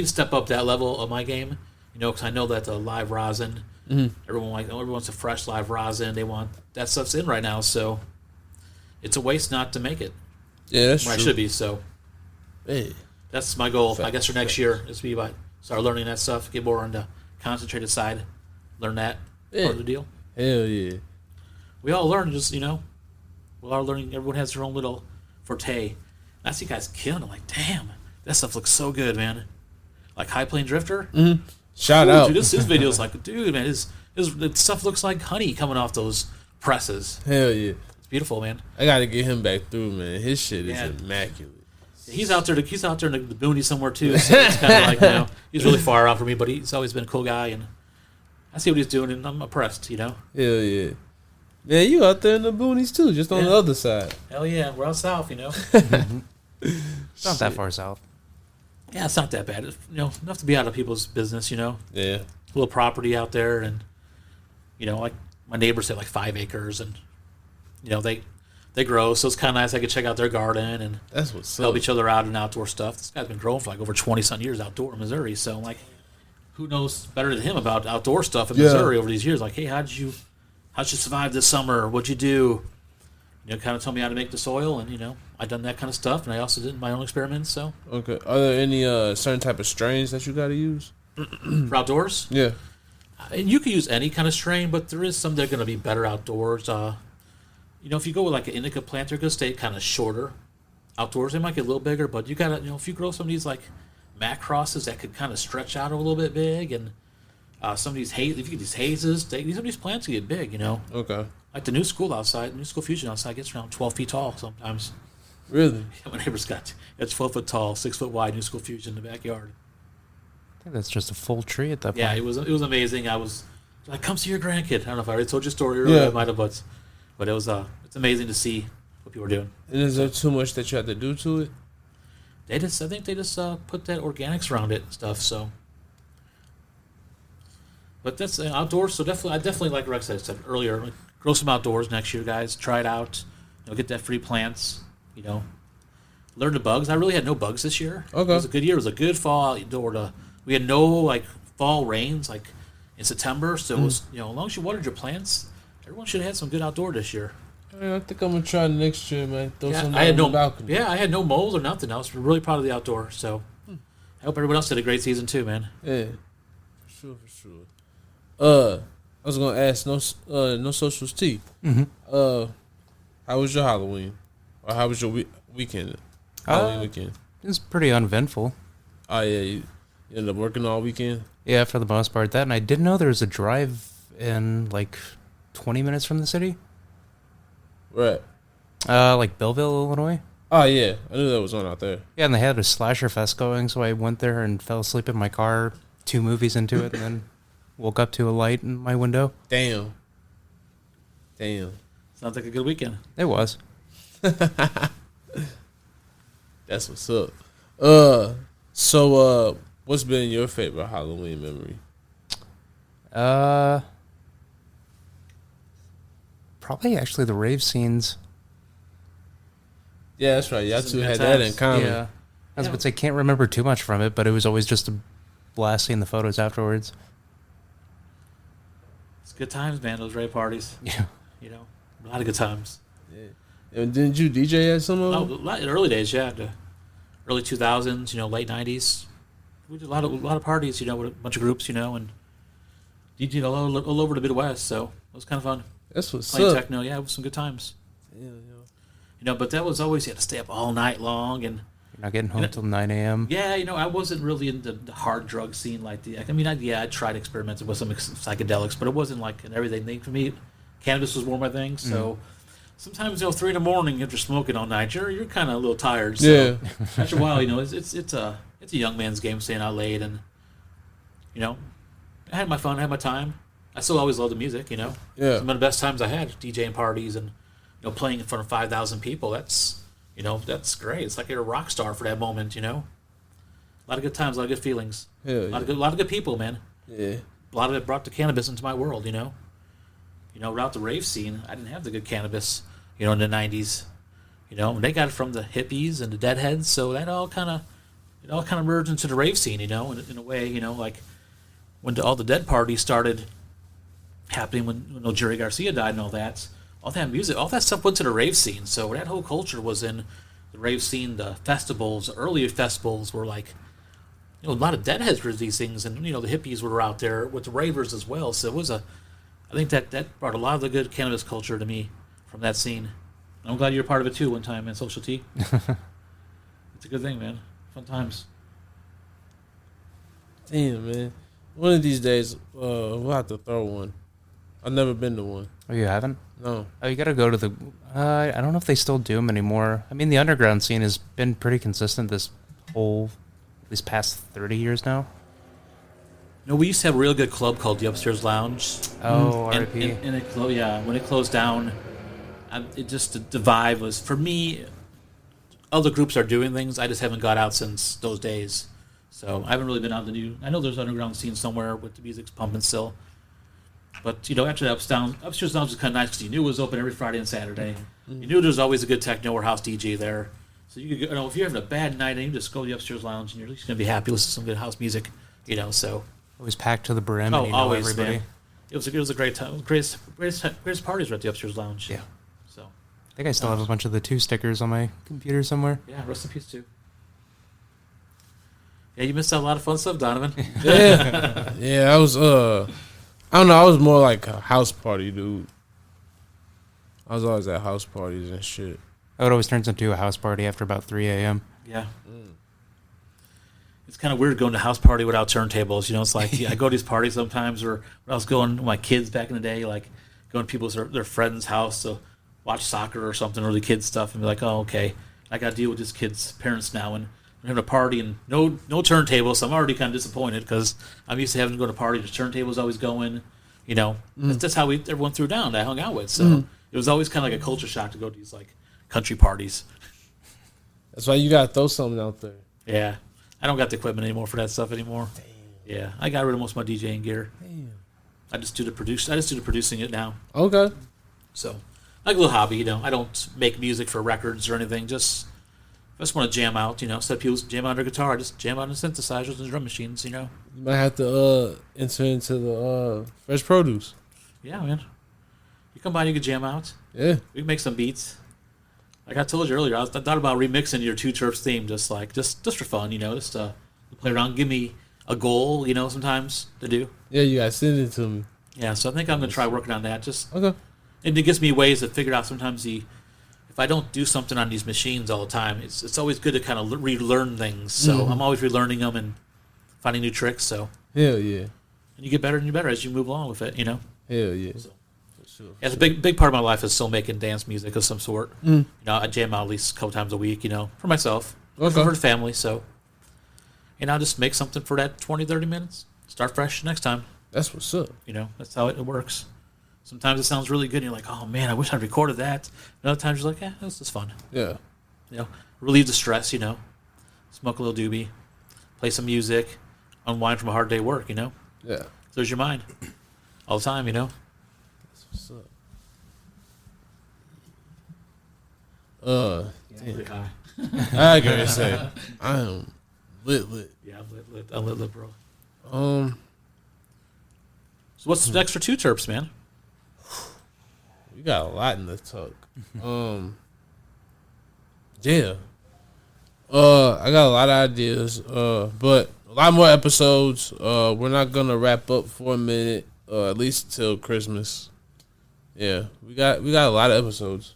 step up that level of my game. You know, because I know that the live rosin, everyone wants a fresh live rosin. They want that stuff's in right now, so it's a waste not to make it. Yeah, that's Where true. I should be. So Hey. that's my goal. Fact. I guess for next year is to start learning that stuff. Get more on the concentrated side. Learn that part of the deal. Hell yeah. We all learn, just, you know, we all learning. Everyone has their own little forte. I see guys killing it. Like, damn, that stuff looks so good, man. Like High Plane Drifter. Shout Ooh, out. dude, his video's like, dude, man, his stuff looks like honey coming off those presses. Hell yeah. It's beautiful, man. I gotta get him back through, man. His shit is Yeah. immaculate. He's out there in the boonies somewhere too. So it's kind of like, you know, he's really far out from me, but he's always been a cool guy, and I see what he's doing, and I'm impressed. You know. Hell yeah. Man, you out there in the boonies too, just on Yeah. the other side. Hell yeah, we're out south, you know. It's not that far south. Yeah, it's not that bad. It's, you know, enough to be out of people's business, you know. Yeah. A little property out there, and you know, like my neighbors have like 5 acres, and you know they grow, so it's kind of nice. I could check out their garden and That's what's help up. each other out in outdoor stuff. This guy's been growing for like over 20-some years outdoor in Missouri, so like, who knows better than him about outdoor stuff in Yeah. Missouri over these years? Like, hey, how'd you survive this summer? What'd you do? You know, kind of tell me how to make the soil, and you know, I done that kind of stuff, and I also did my own experiments. So Okay. Are there any certain type of strains that you gotta use? for outdoors, Yeah. and you can use any kind of strain, but there is some that are going to be better outdoors. You know, if you go with like an indica plant, they're going to stay kind of shorter. Outdoors, they might get a little bigger, but you got to, you know, if you grow some of these like mat crosses that could kind of stretch out a little bit big, and some of these if you get these hazes, some of these plants can get big, you know. Okay. Like the new school fusion outside gets around 12 feet tall sometimes. Really? My neighbor's got it's 12 foot tall, 6 foot wide new school fusion in the backyard. I think that's just a full tree at that point. Yeah, it was amazing. I was like, come see your grandkid. I don't know if I already told you a story earlier. I might have, but it was it's amazing to see what people are doing. And is there too much that you have to do to it? I think they just put that organics around it and stuff. So, but that's outdoors. So I definitely like Rex said earlier. Like, grow some outdoors next year, guys. Try it out. Get that free plants. Learn the bugs. I really had no bugs this year. Okay. It was a good year. It was a good fall outdoor. We had no like fall rains like in September. So it was as long as you watered your plants, everyone should have had some good outdoor this year. I think I'm gonna try next year, man. Throw some I had on the balcony. I had no moles or nothing. I was really proud of the outdoor. So I hope everyone else had a great season too, man. Yeah, for sure. I was gonna ask no socials tea. Mm-hmm. How was your Halloween? Or how was your weekend? Halloween weekend. It was pretty uneventful. Oh yeah, you ended up working all weekend. Yeah, for the most part. That, and I didn't know there was a drive-in like 20 minutes from the city. Right. Like Belleville, Illinois. Oh yeah, I knew that was on out there. Yeah, and they had a slasher fest going, so I went there and fell asleep in my car 2 movies into it, and then woke up to a light in my window. Damn. Sounds like a good weekend. It was. That's what's up. So what's been your favorite Halloween memory? Probably actually the rave scenes. Yeah, that's right. Y'all Some two good had that in times. common. Yeah. I was about to say, can't remember too much from it, but it was always just a blast seeing the photos afterwards. It's good times, man. Those rave parties. Yeah. A lot of good times. Yeah. And didn't you DJ at some of them? In the early days, yeah. The early 2000s, late 90s. We did a lot of parties, with a bunch of groups, and DJed all over the Midwest. So it was kind of fun. That's what's Playing up. techno, yeah, it was some good times. Yeah. But that was always, you had to stay up all night long. And You're not getting home till 9 a.m. yeah, I wasn't really into the hard drug scene like the. I mean, I tried experimenting with some psychedelics, but it wasn't like an everyday thing for me. Cannabis was more my thing, so sometimes 3 in the morning after smoking all night, you're kind of a little tired. So Yeah. after a while, it's a young man's game staying out late, and I had my fun, I had my time. I still always loved the music, Yeah. Some of the best times I had DJing parties and playing in front of 5,000 people. That's great. It's like you're a rock star for that moment, A lot of good times, a lot of good feelings. Yeah. A lot of good people, man. Yeah. A lot of it brought the cannabis into my world, without the rave scene, I didn't have the good cannabis, in the 90s. And they got it from the hippies and the deadheads, so that all kind of merged into the rave scene, in a way, like when all the dead parties started happening when Jerry Garcia died and all that music, all that stuff went to the rave scene. So that whole culture was in the rave scene. The festivals, the earlier festivals were like, a lot of deadheads were these things, and the hippies were out there with the ravers as well. So it was I think that brought a lot of the good cannabis culture to me from that scene. I'm glad you're a part of it too one time, man. Social Tea. It's a good thing, man. Fun times. Damn, man. One of these days, we'll have to throw one. I've never been to one. Oh, you haven't? No. Oh, you got to go to the. I don't know if they still do them anymore. I mean, the underground scene has been pretty consistent these past 30 years now. We used to have a real good club called the Upstairs Lounge. Oh, And R.I.P. when it closed down, it just the vibe was, for me, other groups are doing things. I just haven't got out since those days. So I haven't really been out the new. I know there's an underground scene somewhere with the music's pumping still. But, actually, Upstairs Lounge is kind of nice because you knew it was open every Friday and Saturday. You knew there was always a good techno or house DJ there. So you could go, if you're having a bad night, and you just go to the Upstairs Lounge and you're at least going to be happy, listen to some good house music, so. Always packed to the brim. Oh, and always, everybody. man. It was a great time. Greatest parties were at the Upstairs Lounge. Yeah. So. I think I still have a bunch of the 2 stickers on my computer somewhere. Yeah, rest in peace too. Yeah, you missed out a lot of fun stuff, Donovan. Yeah. Yeah, I was, I don't know, I was more like a house party dude. I was always at house parties and shit. Oh, it always turns into a house party after about 3 a.m. Yeah. it's kind of weird going to a house party without turntables. You know, it's like I go to these parties sometimes, or when I was going with my kids back in the day, like going to people's their friends' house to watch soccer or something, or the kids stuff, and be like, oh, okay, I got to deal with this kid's parents now, and we're having a party and no turntables. So I'm already kind of disappointed because I'm used to having to go to parties. The turntables always going. You know, that's how everyone threw down that I hung out with. So it was always kind of like a culture shock to go to these like country parties. That's why you gotta throw something out there. Yeah, I don't got the equipment anymore for that stuff anymore. Damn. Yeah, I got rid of most of my DJing gear. Damn. I just do the producing it now. Okay. So, like a little hobby, you know. I don't make music for records or anything. Just I just want to jam out, you know. Instead of people jam out their guitar, I just jam out on synthesizers and drum machines, you know. You might have to enter into the fresh produce. Yeah, man. You come by and you can jam out. Yeah. We can make some beats. Like I told you earlier, I thought about remixing your Two Terps theme just for fun, you know, just to play around. Give me a goal, you know, sometimes to do. Yeah, you gotta send it to me. Yeah, so I think I'm gonna try working on that. Just okay. And it gives me ways to figure out sometimes if I don't do something on these machines all the time, it's always good to kind of relearn things. So I'm always relearning them and finding new tricks. So hell yeah, and you get better and you better as you move along with it, you know. Hell yeah. So, sure. Yeah, it's a big part of my life is still making dance music of some sort. You know, I jam out at least a couple times a week, you know, for myself, for the family. So, and I'll just make something for that 20, 30 minutes. Start fresh next time. That's what's up. You know, that's how it works. Sometimes it sounds really good, and you're like, oh man, I wish I'd recorded that. And other times you're like, yeah, this is fun. Yeah. You know, relieve the stress, you know, smoke a little doobie, play some music, unwind from a hard day at work, you know. Yeah. Clears your mind all the time, you know. What's up? I gotta say, I am lit. Yeah, I'm lit, bro. So what's next for Two Terps, man? We got a lot in the talk. Yeah. I got a lot of ideas. But a lot more episodes. We're not gonna wrap up for a minute. At least till Christmas. Yeah, we got a lot of episodes.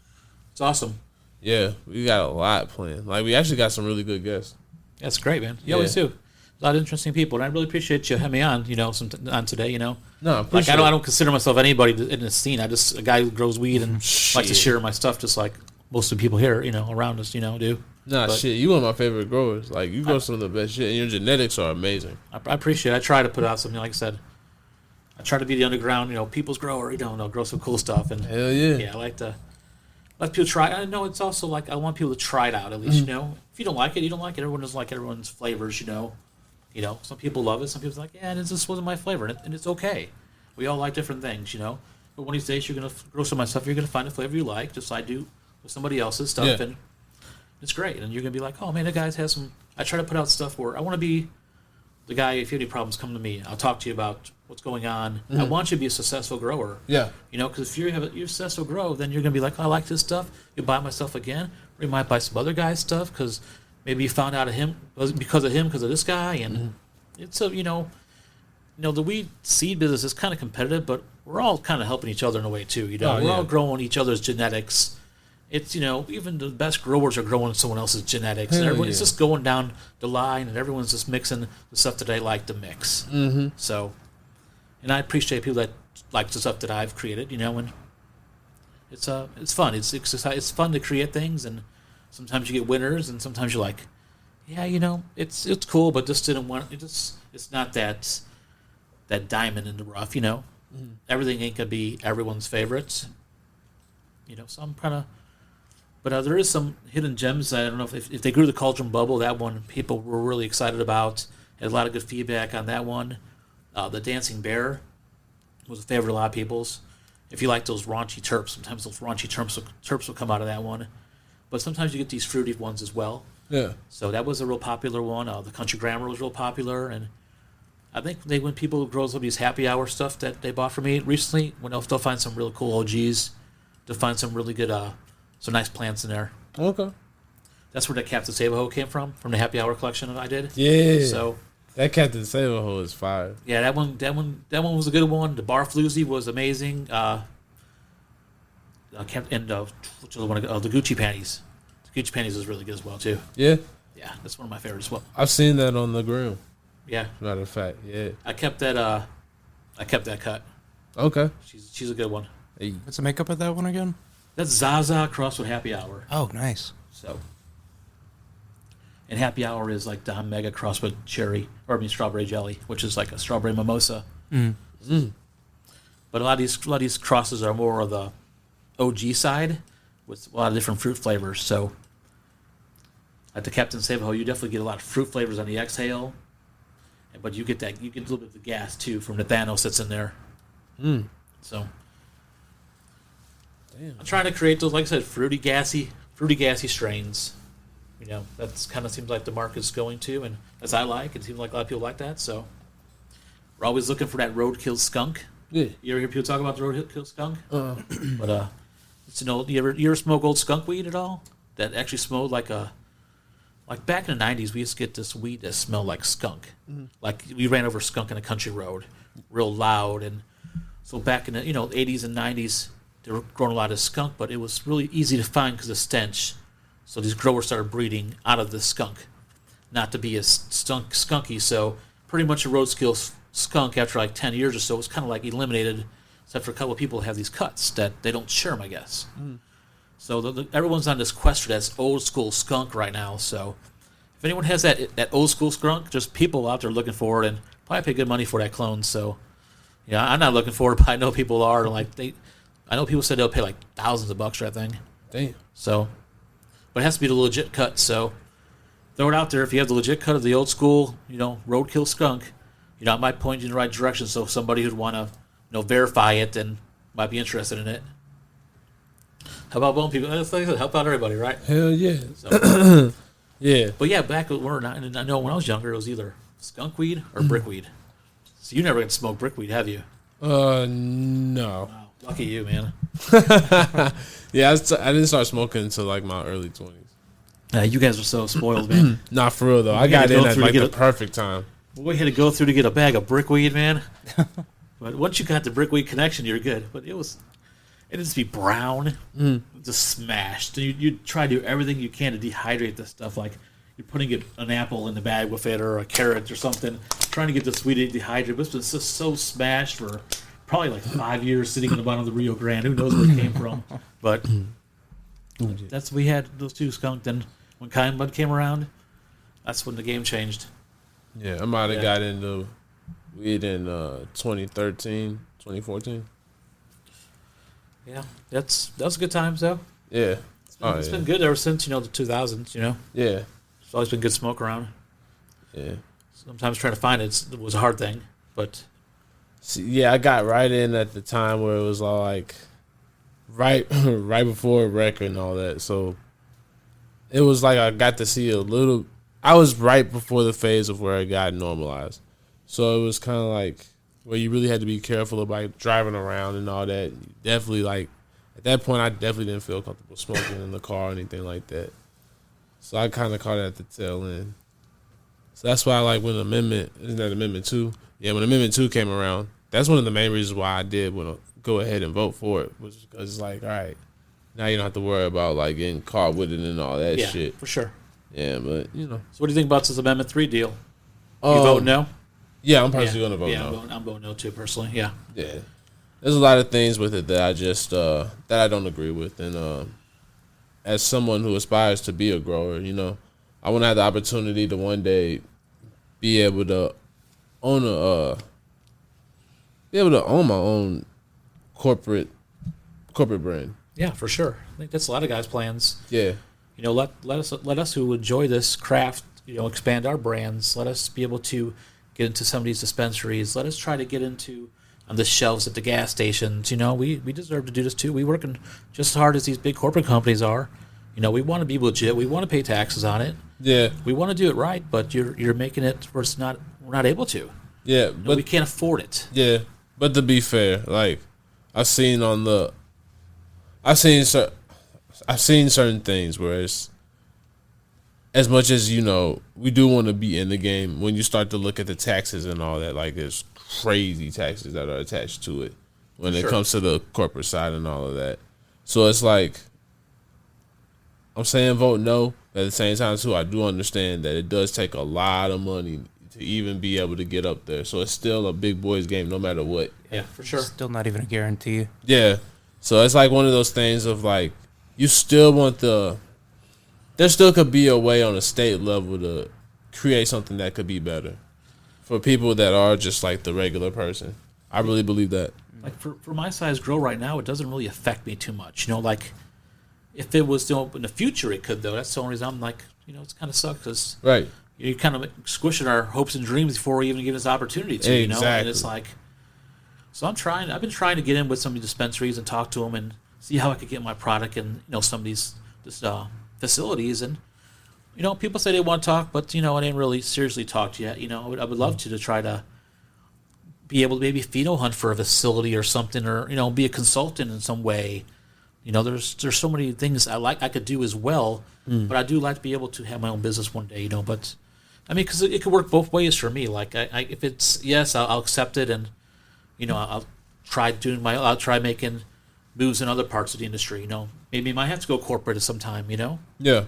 It's awesome. Yeah, we got a lot planned. Like we actually got some really good guests. That's great, man. You always do. A lot of interesting people, and I really appreciate you having me on. You know, on today. You know, no, like I don't consider myself anybody in the scene. I just a guy who grows weed and likes to share my stuff, just like most of the people here, you know, around us, you know, do. Nah, but, shit, you one of my favorite growers. Like you grow some of the best shit, and your genetics are amazing. I appreciate it. I try to put out something, like I said. I try to be the underground, you know, people's grower. You know, grow some cool stuff. And hell yeah, yeah, I like to let people try. I know it's also like I want people to try it out at least. You know, if you don't like it, you don't like it. Everyone doesn't like everyone's flavors. You know, some people love it. Some people are like, yeah, this wasn't my flavor, and it's okay. We all like different things, you know. But one of these days, you're gonna grow some of my stuff. You're gonna find a flavor you like, just like I do with somebody else's stuff, and it's great. And you're gonna be like, oh man, that guy has some. I try to put out stuff where I want to be the guy. If you have any problems, come to me. I'll talk to you about what's going on. I want you to be a successful grower. Yeah. You know, because if you're successful grow, then you're gonna be like, oh, I like this stuff. You buy my stuff again, or you might buy some other guy's stuff because maybe you found out of him because of this guy, and it's a you know, the weed seed business is kind of competitive, but we're all kind of helping each other in a way too. You know, we're all growing each other's genetics. It's even the best growers are growing someone else's genetics, and everyone's just going down the line, and everyone's just mixing the stuff that they like to mix. So, and I appreciate people that like the stuff that I've created. You know, and it's fun. It's fun to create things, and sometimes you get winners, and sometimes you're like, yeah, you know, it's cool, but just didn't want it. It's not that diamond in the rough. You know, everything ain't gonna be everyone's favorites. You know, so I'm kind of. But there is some hidden gems. I don't know if they grew the Cauldron Bubble. That one people were really excited about. Had a lot of good feedback on that one. The Dancing Bear was a favorite of a lot of people's. If you like those raunchy terps, sometimes those raunchy terps will come out of that one. But sometimes you get these fruity ones as well. Yeah. So that was a real popular one. The Country Grammar was real popular. And I think when people grow some of these happy hour stuff that they bought from me recently, when they'll find some real cool OGs, to find some really good some nice plants in there. Okay. That's where the Captain Sable came from the Happy Hour collection that I did. Yeah. So that Captain Sable is fire. Yeah, that one was a good one. The Bar Floozy was amazing. The Gucci panties. The Gucci panties was really good as well too. Yeah. Yeah, that's one of my favorites as well. I've seen that on the grill. Yeah, Matter of fact, yeah. I kept that cut. Okay. She's a good one. Hey. What's the makeup of that one again? That's Zaza crossed with Happy Hour. Oh, nice. So, and Happy Hour is like Don Mega crossed with strawberry jelly, which is like a strawberry mimosa. But a lot of these crosses are more of the OG side with a lot of different fruit flavors. So, at the Captain Save-A-Ho, you definitely get a lot of fruit flavors on the exhale, but you get a little bit of the gas too from the Thanos that's in there. So, damn. I'm trying to create those, like I said, fruity gassy strains. You know, that's kind of seems like the market's going to, and as I like, it seems like a lot of people like that. So, we're always looking for that roadkill skunk. Yeah. You ever hear people talk about the roadkill skunk? But you ever smoke old skunk weed at all? That actually smelled like back in the 90s, we used to get this weed that smelled like skunk. Like we ran over skunk on a country road, real loud. And so back in the 80s and 90s, they were growing a lot of skunk, but it was really easy to find because of stench. So these growers started breeding out of the skunk, not to be as skunky. So pretty much a roadkill skunk after like 10 years or so was kind of like eliminated, except for a couple of people who have these cuts that they don't share them, I guess. So everyone's on this quest for that old school skunk right now. So if anyone has that old school skunk, just people out there looking for it and probably pay good money for that clone. So yeah, I'm not looking for it, but I know people are. And I know people said they'll pay like thousands of bucks for that thing. Damn. So, but it has to be the legit cut. So throw it out there. If you have the legit cut of the old school, roadkill skunk, it might point you in the right direction. So somebody who'd want to, verify it and might be interested in it. How about bone people? Like I said, help out everybody, right? Hell yeah. So, Yeah. but yeah, back when I know when I was younger, it was either skunk weed or brickweed. So you never got to smoke brickweed, have you? No. Wow, lucky you, man. Yeah, I didn't start smoking until like my early 20s. You guys are so spoiled, man. Not for real though. I got in at like the perfect time. We had to go through to get a bag of brickweed, man. But once you got the brickweed connection, you're good. But it'd just be brown, just smashed. You try to do everything you can to dehydrate this stuff. Like you're putting an apple in the bag with it or a carrot or something, trying to get this weed dehydrated. But it's just so smashed for probably like 5 years sitting in the bottom of the Rio Grande. Who knows where it came from? But we had those two skunk. Then when Kind Bud came around, that's when the game changed. Yeah, I might have got into weed in 2013, 2014. Yeah, that was good times though. Yeah. It's been good ever since the 2000s. Yeah. It's always been good smoke around. Yeah. Sometimes trying to find it was a hard thing, but See, I got right in at the time where it was all like right before record and all that. So it was like I got to see a little. I was right before the phase of where it got normalized. So it was kind of like where you really had to be careful about driving around and all that. Definitely, like, at that point, I definitely didn't feel comfortable smoking in the car or anything like that. So I kind of caught it at the tail end. So that's why, like, when isn't that Amendment 2? Yeah, when Amendment 2 came around, that's one of the main reasons why I did want to go ahead and vote for it, was because it's like, all right, now you don't have to worry about, like, getting caught with it and all that shit. Yeah, for sure. Yeah, but, So what do you think about this Amendment 3 deal? You vote no? Yeah, I'm personally going to vote no. I'm voting no too, personally, yeah. Yeah. There's a lot of things with it that I just, that I don't agree with. And as someone who aspires to be a grower, I want to have the opportunity to one day be able to own my own corporate brand. Yeah, for sure. I think that's a lot of guys' plans. Yeah. Let us who enjoy this craft, expand our brands. Let us be able to get into some of these dispensaries. Let us try to get into on the shelves at the gas stations. We deserve to do this too. We working just as hard as these big corporate companies are. We want to be legit. We want to pay taxes on it. Yeah. We want to do it right, but you're making it where we're not able to. Yeah, but we can't afford it. Yeah, but to be fair, like I've seen certain things where it's, as much as we do want to be in the game, when you start to look at the taxes and all that, like there's crazy taxes that are attached to it when it comes to the corporate side and all of that. So it's like I'm saying vote no. At the same time, too, I do understand that it does take a lot of money to even be able to get up there. So it's still a big boys game no matter what. Yeah, for sure. Still not even a guarantee. Yeah. So it's like one of those things of like, you still want there still could be a way on a state level to create something that could be better for people that are just like the regular person. I really believe that. Like for my size grow right now, it doesn't really affect me too much. Like if it was still in the future, it could though. That's the only reason I'm like, it's kind of sucks because Right. you're kind of squishing our hopes and dreams before we even give this opportunity to, Exactly. And it's like, so I've been trying to get in with some of these dispensaries and talk to them and see how I could get my product in, some of these facilities. And, people say they want to talk, but, I didn't really seriously talk yet. I would love to try to be able to maybe pheno hunt for a facility or something, or, be a consultant in some way. There's so many things I could do as well, but I do like to be able to have my own business one day, but I mean, because it could work both ways for me. Like if it's yes, I'll accept it, and I'll try making moves in other parts of the industry. Maybe I might have to go corporate at some time. Yeah.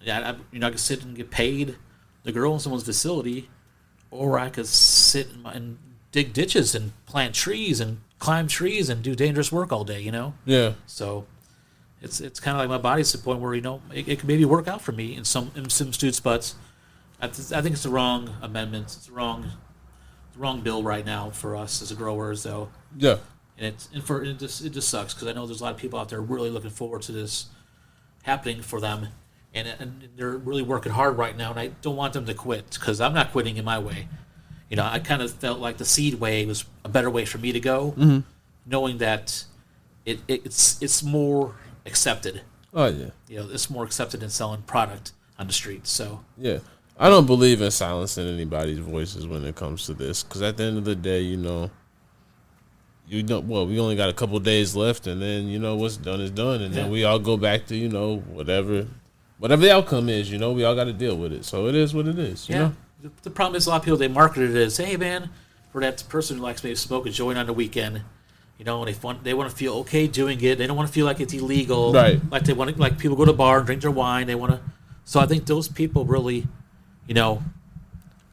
Yeah, I could sit and get paid to grow in someone's facility, or I could sit and dig ditches and plant trees and climb trees and do dangerous work all day. Yeah. So it's kind of like my body's at the point where it could maybe work out for me in some students, but I think it's the wrong amendment. It's the wrong bill right now for us as growers, though. Yeah. And it just sucks because I know there's a lot of people out there really looking forward to this happening for them, and they're really working hard right now, and I don't want them to quit because I'm not quitting in my way. I kind of felt like the seed way was a better way for me to go, knowing that it's more accepted. Oh yeah. It's more accepted than selling product on the street. So yeah, I don't believe in silencing anybody's voices when it comes to this, because at the end of the day, we only got a couple days left, and then what's done is done, and then we all go back to whatever the outcome is. We all got to deal with it. So it is what it is. You know? The problem is a lot of people, they market it as, hey man, for that person who likes maybe smoke and joint on the weekend, and they want to feel okay doing it. They don't want to feel like it's illegal. Right. Like they want to, like people go to a bar and drink their wine. They want to. So I think those people really,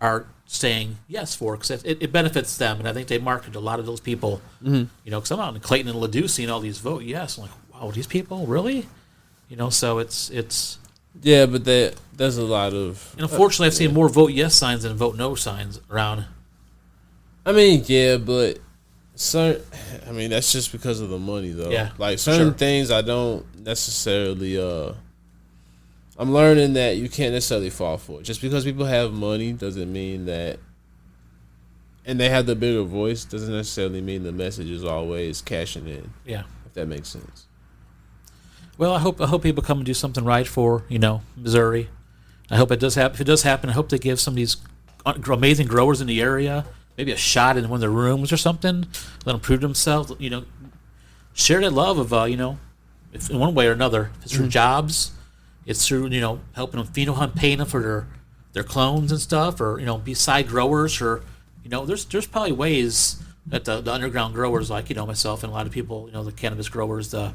are saying yes for it because it benefits them, and I think they market a lot of those people. Because I'm out in Clayton and Ladue seeing all these vote yes. I'm like, wow, these people really, so it's. Yeah, but there's a lot of. And unfortunately, I've seen more vote yes signs than vote no signs around. I mean, yeah, but that's just because of the money, though. Yeah, like certain things, I don't necessarily. I'm learning that you can't necessarily fall for it. Just because people have money doesn't mean that, and they have the bigger voice doesn't necessarily mean the message is always cashing in. Yeah, if that makes sense. Well, I hope people come and do something right for Missouri. I hope it does happen. If it does happen, I hope they give some of these amazing growers in the area maybe a shot in one of their rooms or something. Let them prove themselves. Share that love of if in one way or another. If it's through jobs, it's through helping them pheno hunt, paying them for their clones and stuff, or be side growers, or there's probably ways that the underground growers like myself and a lot of people the cannabis growers the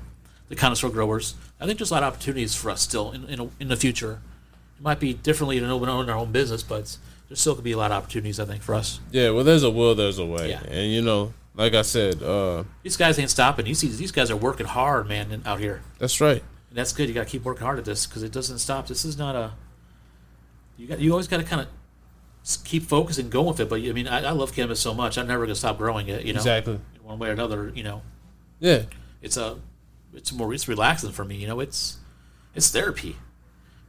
connoisseur growers. I think there's a lot of opportunities for us still in the future. It might be differently to own our own business, but there still could be a lot of opportunities, I think, for us. Yeah, well, there's a will, there's a way. Yeah. And, like I said... these guys ain't stopping. You see, these guys are working hard, man, out here. That's right. And that's good. You got to keep working hard at this because it doesn't stop. This is not a... You always got to kind of keep focusing, going with it. But, I love cannabis so much. I'm never going to stop growing it, Exactly. In one way or another, Yeah. It's relaxing for me. It's therapy.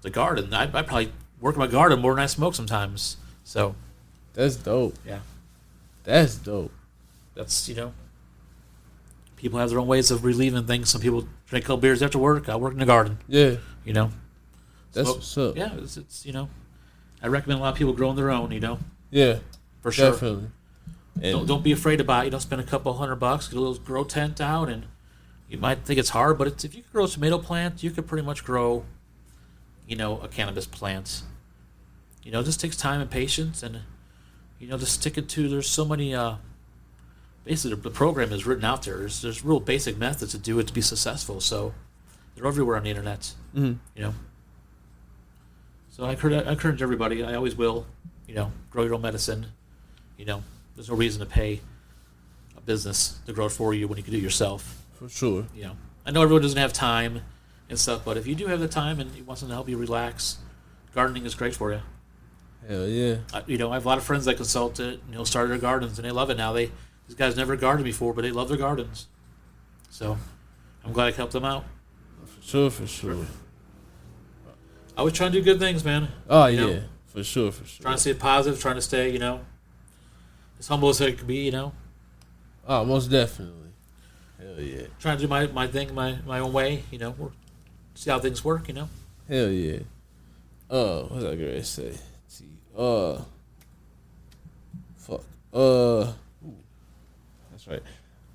The garden. I probably work in my garden more than I smoke sometimes. So that's dope. Yeah, that's dope. That's people have their own ways of relieving things. Some people drink a couple beers after work. I work in the garden. Yeah, that's what's up. Yeah, it's I recommend a lot of people growing their own. Yeah, for sure. Definitely. And don't be afraid to buy. Spend a couple $100, get a little grow tent out, and you might think it's hard, but if you could grow a tomato plant, you could pretty much grow, a cannabis plant. It just takes time and patience, and just sticking to. There's so many. Basically, the program is written out there. There's real basic methods to do it to be successful. So, They're everywhere on the internet. You know. So I encourage everybody. I always will. You know, grow your own medicine. You know, there's no reason to pay a business to grow it for you when you can do it yourself. For sure. You know, I know everyone doesn't have time and stuff, but if you do have the time and you want something to help you relax, gardening is great for you. Hell yeah. You know, I have a lot of friends that consulted, started their gardens, and they love it now. These guys never gardened before, but they love their gardens. So I'm glad I helped them out. For sure. I always try to do good things, man. Oh, You yeah. know? For sure. Trying to stay positive, trying to stay, as humble as I can be, Oh, most definitely. Hell yeah. Trying to do my thing my own way, see how things work, Hell yeah. What was I gonna say? See, fuck. That's right.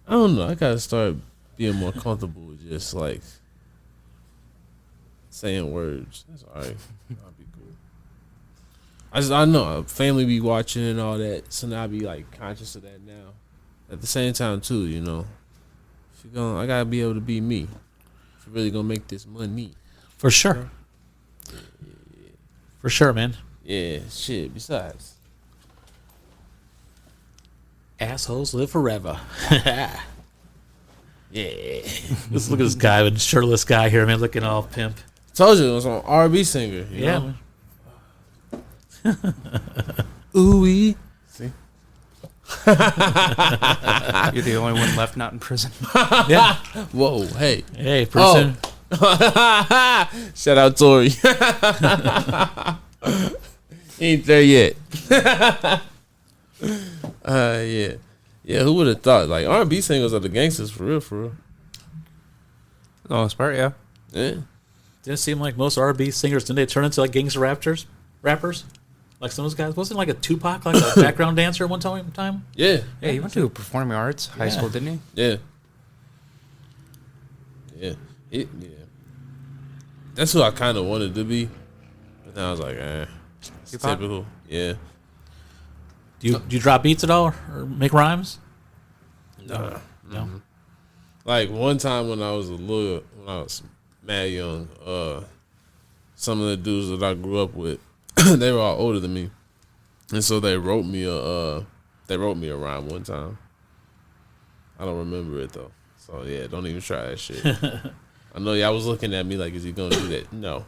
I don't know. I gotta start being more comfortable with just like saying words. That's alright. That'll be cool. I know family be watching and all that, so now I be like conscious of that now. At the same time too, if you I gotta be able to be me. If you're really gonna make this money. For sure. For sure, man. Yeah, shit. Besides, assholes live forever. yeah. Let's look at this guy, a shirtless guy here, man, looking all pimp. Told you it was on R&B singer. You know? Man. Ooh-wee. See? You're the only one left not in prison. Yeah. Whoa, hey. Hey, person. Oh. Shout out Tori. Ain't there yet. Yeah. Yeah, who would have thought? Like, R&B singers are the gangsters for real, for real. For the most part, yeah. Yeah. Didn't it seem like most R&B singers, didn't they turn into like gangster rappers? Like some of those guys? Wasn't like a Tupac, like a background dancer at one time? Yeah. Yeah, he went to performing arts high school, didn't he? Yeah. Yeah. Yeah. That's who I kind of wanted to be. But then I was like, it's Tupac? typical. Yeah. Do you drop beats at all or make rhymes? Nah. No. Like one time when I was mad young, some of the dudes that I grew up with, they were all older than me, and so they wrote me a rhyme one time. I don't remember it though, so yeah, don't even try that shit. I know y'all was looking at me like, is he gonna do that? No.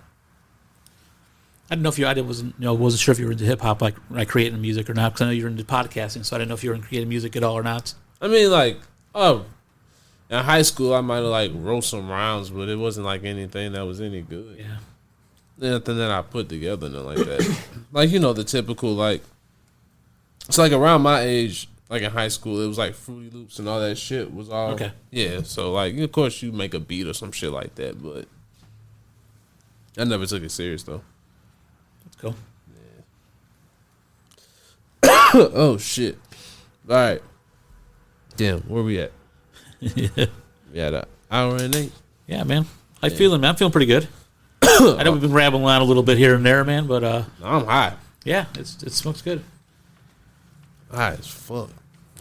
I didn't know if wasn't sure if you were into hip hop, like creating music or not, because I know you're into podcasting, so I didn't know if you were into creating music at all or not. I mean, like, in high school, I might have like wrote some rhymes, but it wasn't like anything that was any good. Yeah. Nothing that I put together, nothing like that. Like, the typical, like, it's like around my age, like in high school, it was like Fruity Loops and all that shit was all. Okay. Yeah, so like, of course, you make a beat or some shit like that, but I never took it serious though. That's cool. Yeah. Oh, shit. All right. Damn, where we at? We at an hour and 8. Yeah, man. How you feeling, man? I'm feeling pretty good. I know we've been rambling on a little bit here and there, man, but I'm high. yeah, it smokes good. High as fuck.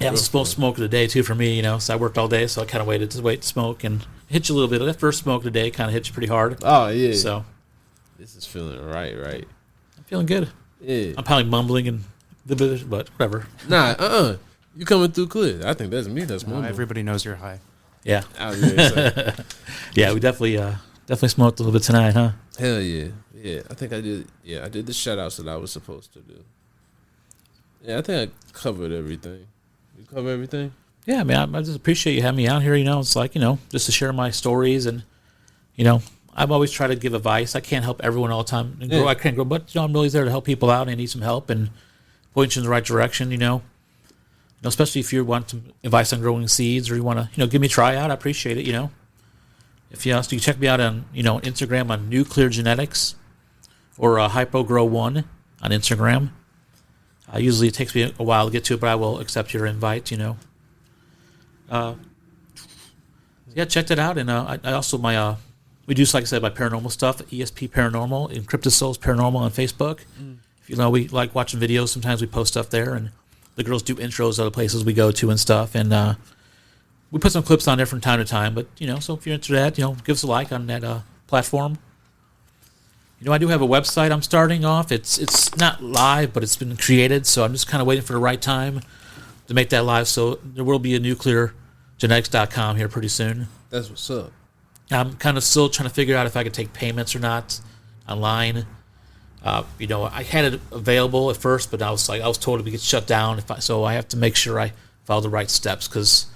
Yeah, I was supposed to smoke of the day too for me, so I worked all day, so I kind of waited to smoke and hit you a little bit. That first smoke of the day kind of hit you pretty hard. Oh, yeah. So This is feeling right. I'm feeling good. Yeah. I'm probably mumbling and but whatever. Nah, you coming through clear. I think that's me. That's No, mumbling. everybody knows you're high. Yeah, I was gonna say. yeah, we definitely smoked a little bit tonight, huh? Hell yeah. Yeah, I think I did. Yeah, I did the shout-outs that I was supposed to do. Yeah, I think I covered everything. You cover everything? Yeah, man, I just appreciate you having me out here. It's like, just to share my stories and, I've always tried to give advice. I can't help everyone all the time and grow. Yeah. I can't grow, but I'm really there to help people out and need some help and point you in the right direction. Especially if you want some advice on growing seeds or you want to, give me a try out. I appreciate it. If you ask, you can check me out on Instagram on Nuclear Genetics or Hypogrow 1 on Instagram. Usually it takes me a while to get to it, but I will accept your invite. Yeah, check that out. And I also we do, like I said, my paranormal stuff, ESP Paranormal, Encrypted Souls Paranormal on Facebook. If we like watching videos, sometimes we post stuff there, and the girls do intros of the places we go to and stuff. And we put some clips on there from time to time. But so if you're into that, give us a like on that platform. I do have a website I'm starting off. It's not live, but it's been created, so I'm just kind of waiting for the right time to make that live. So there will be a nucleargenetics.com here pretty soon. That's what's up. I'm kind of still trying to figure out if I could take payments or not online. I had it available at first, but I was told it would get shut down. So I have to make sure I follow the right steps, because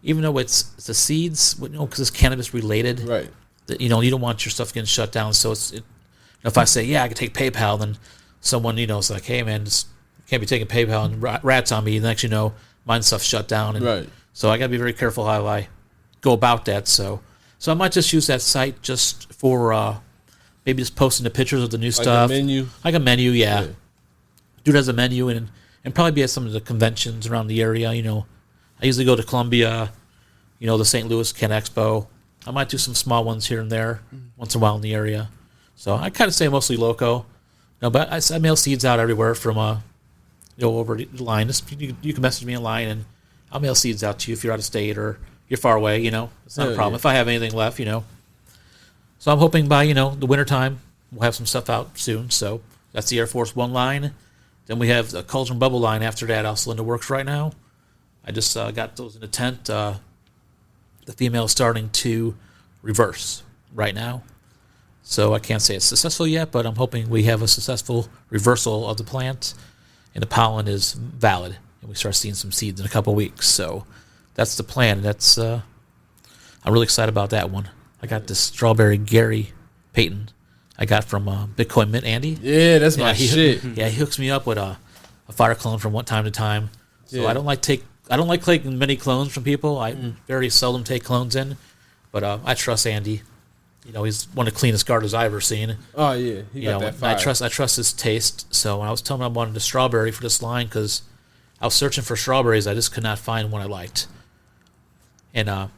even though it's the seeds, because it's cannabis related, right? You don't want your stuff getting shut down. So if I say I can take PayPal, then someone is like, hey man, just can't be taking PayPal and rats on me. And next mine stuff's shut down. And right. So I got to be very careful how I go about that. So I might just use that site just for maybe just posting the pictures of the new stuff. Like a menu, yeah. Do it as a menu and probably be at some of the conventions around the area. I usually go to Columbia, the St. Louis Can Expo. I might do some small ones here and there once in a while in the area. So I kind of say mostly loco. But I mail seeds out everywhere from over the line. You can message me online and I'll mail seeds out to you if you're out of state or you're far away. It's not a problem. If I have anything left, So I'm hoping by the wintertime we'll have some stuff out soon. So that's the Air Force One line. Then we have the Cauldron Bubble line after that. Also in the works right now. I just got those in the tent. The female is starting to reverse right now. So I can't say it's successful yet, but I'm hoping we have a successful reversal of the plant and the pollen is valid. And we start seeing some seeds in a couple of weeks. So that's the plan. That's I'm really excited about that one. I got this strawberry Gary Payton I got from Bitcoin Mint Andy. Yeah, that's my shit. Yeah, he hooks me up with a fire clone from one time to time. So I don't like taking many clones from people. I very seldom take clones in, but I trust Andy. He's one of the cleanest gardeners I've ever seen. Oh yeah, he got that fire. I trust his taste. So when I was telling him I wanted a strawberry for this line, because I was searching for strawberries, I just could not find one I liked. And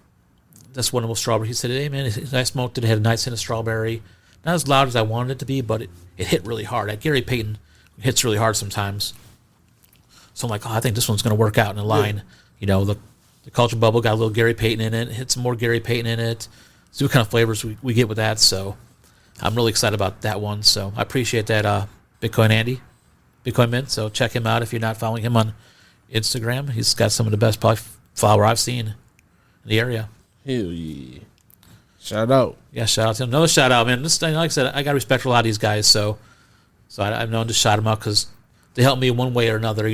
that's one of those strawberries. He said, "Hey man, I smoked it. It had a nice hint of strawberry. Not as loud as I wanted it to be, but it hit really hard. That Gary Payton hits really hard sometimes. So I'm like, I think this one's going to work out in a line. The Culture Bubble got a little Gary Payton in it. Hit some more Gary Payton in it. See what kind of flavors we get with that. So I'm really excited about that one. So I appreciate that Bitcoin Andy, Bitcoin Mint. So check him out if you're not following him on Instagram. He's got some of the best flower I've seen in the area. Hell yeah. Shout out. Yeah, shout out to him. Another shout out, man. Like I said, I got respect for a lot of these guys. So I've known to shout them out because they help me one way or another,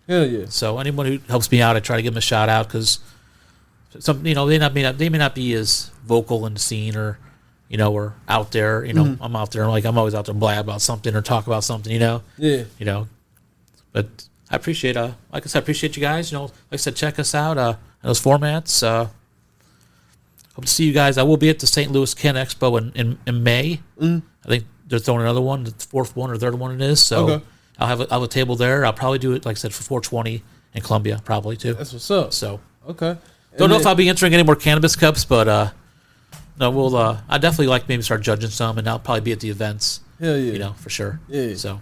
Hell yeah. So anyone who helps me out, I try to give them a shout out because some, they may not be as vocal in the scene or out there. I'm out there, I'm always out there blab about something or talk about something. Yeah. But I appreciate like I said, I appreciate you guys. Like I said, check us out in those formats. Hope to see you guys. I will be at the St. Louis Can Expo in May. I think they're throwing another one, the fourth one or third one it is. So okay. I'll have a table there. I'll probably do it, like I said, for 420 in Columbia, probably too. That's what's up. So okay. Don't know if I'll be entering any more cannabis cups, but no, we'll. I definitely like maybe start judging some, and I'll probably be at the events. Hell yeah. For sure. Yeah. So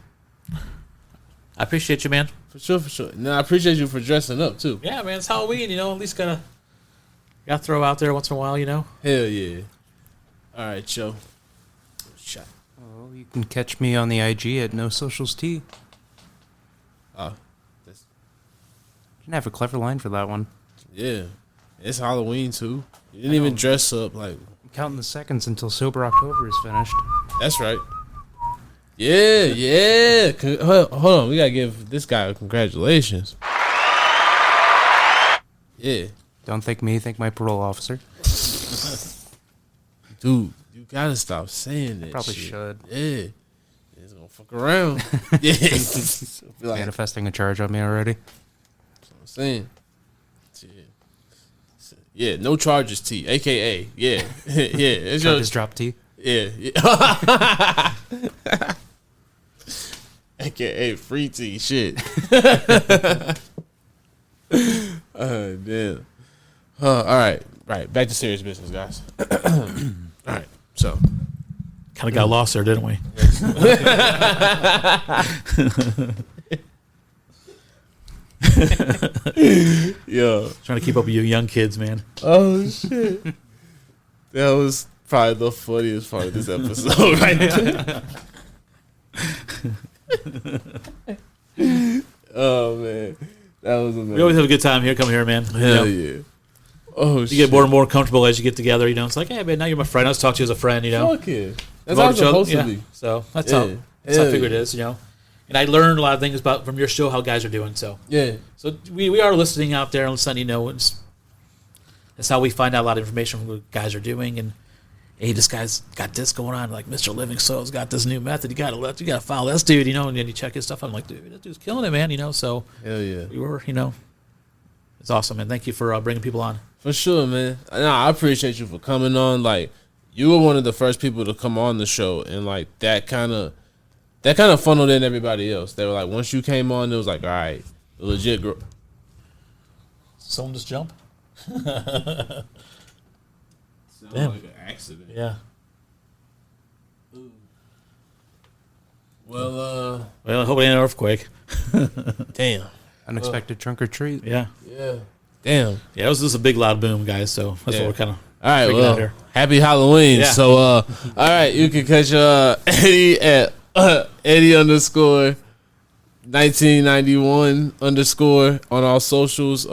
I appreciate you, man. For sure. No, I appreciate you for dressing up too. Yeah, man. It's Halloween. At least gotta throw out there once in a while. Hell yeah. All right, Joe. Shot. Oh, you can catch me on the IG at No Socials T. Oh, you can have a clever line for that one. Yeah, it's Halloween too. You didn't even dress up like. I'm counting the seconds until Sober October is finished. That's right. Yeah. Hold on, we gotta give this guy a congratulations. Yeah. Don't thank me, thank my parole officer. Dude, you gotta stop saying that. I probably shit. should. Yeah. It's gonna fuck around. Yeah. Like, manifesting a charge on me already. That's what I'm saying. Yeah, no charges T, aka yeah. It's charges drop T. Yeah. AKA free T shit. Oh damn. All right. Back to serious business, guys. All right. So, kind of got lost there, didn't we? Yo. Trying to keep up with you young kids, man. Oh shit. That was probably the funniest part of this episode right there. Oh man. That was amazing. We always have a good time here. Come here, man. Hell yeah. Oh shit. You get more and more comfortable as you get together, It's like, hey man, now you're my friend. I was talking to you as a friend, Fuck yeah. That's how it's supposed to be. So that's how I figure it is, And I learned a lot of things from your show, how guys are doing. So So we are listening out there and listening, that's how we find out a lot of information from what guys are doing. And hey, this guy's got this going on. Like Mr. Living Soul's got this new method. You gotta follow this dude, And then you check his stuff out. I'm like, dude, that dude's killing it, man. So hell yeah. we were, it's awesome, man. Thank you for bringing people on. For sure, man. I appreciate you for coming on. Like, you were one of the first people to come on the show, and like that kind of funneled in everybody else. They were like, once you came on, it was like, all right, the legit girl. Someone just jump. Sounds Damn. like an accident. Yeah. Well, I hope it ain't an earthquake. damn. Unexpected trunk or treat. Yeah. Yeah. Damn. Yeah, it was just a big loud boom, guys. So that's what we're kind of. All right, freaking out here. happy Halloween. Yeah. So, all right, you can catch Eddie at Eddie _ 1991 _ on all socials.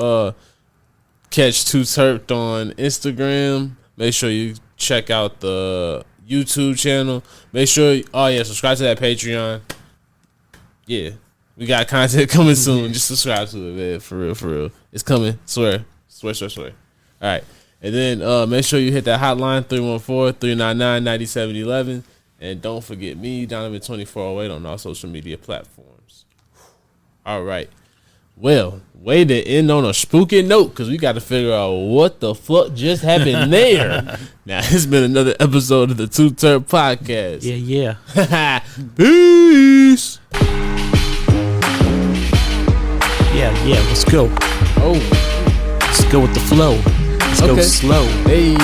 Catch Too T3rpd on Instagram. Make sure you check out the YouTube channel. Make sure, subscribe to that Patreon. Yeah, we got content coming soon. Just subscribe to it, man. For real. It's coming. Swear. All right. And then make sure you hit that hotline, 314-399-9711. And don't forget me, Donovan 2408 on all social media platforms. All right. Well, way to end on a spooky note, because we got to figure out what the fuck just happened there. Now, it's been another episode of the Too T3rpd Podcast. Yeah. Peace. Yeah. Let's go. Oh, Let's go with the flow. Let's go slow. hey,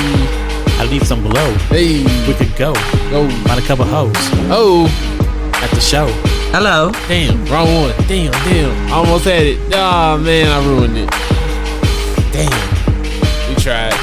I need some blow. hey, We could go. Find a couple hoes oh. at the show. Hello. Damn, wrong one. Damn. Almost had it. Oh, man, I ruined it. Damn. We tried.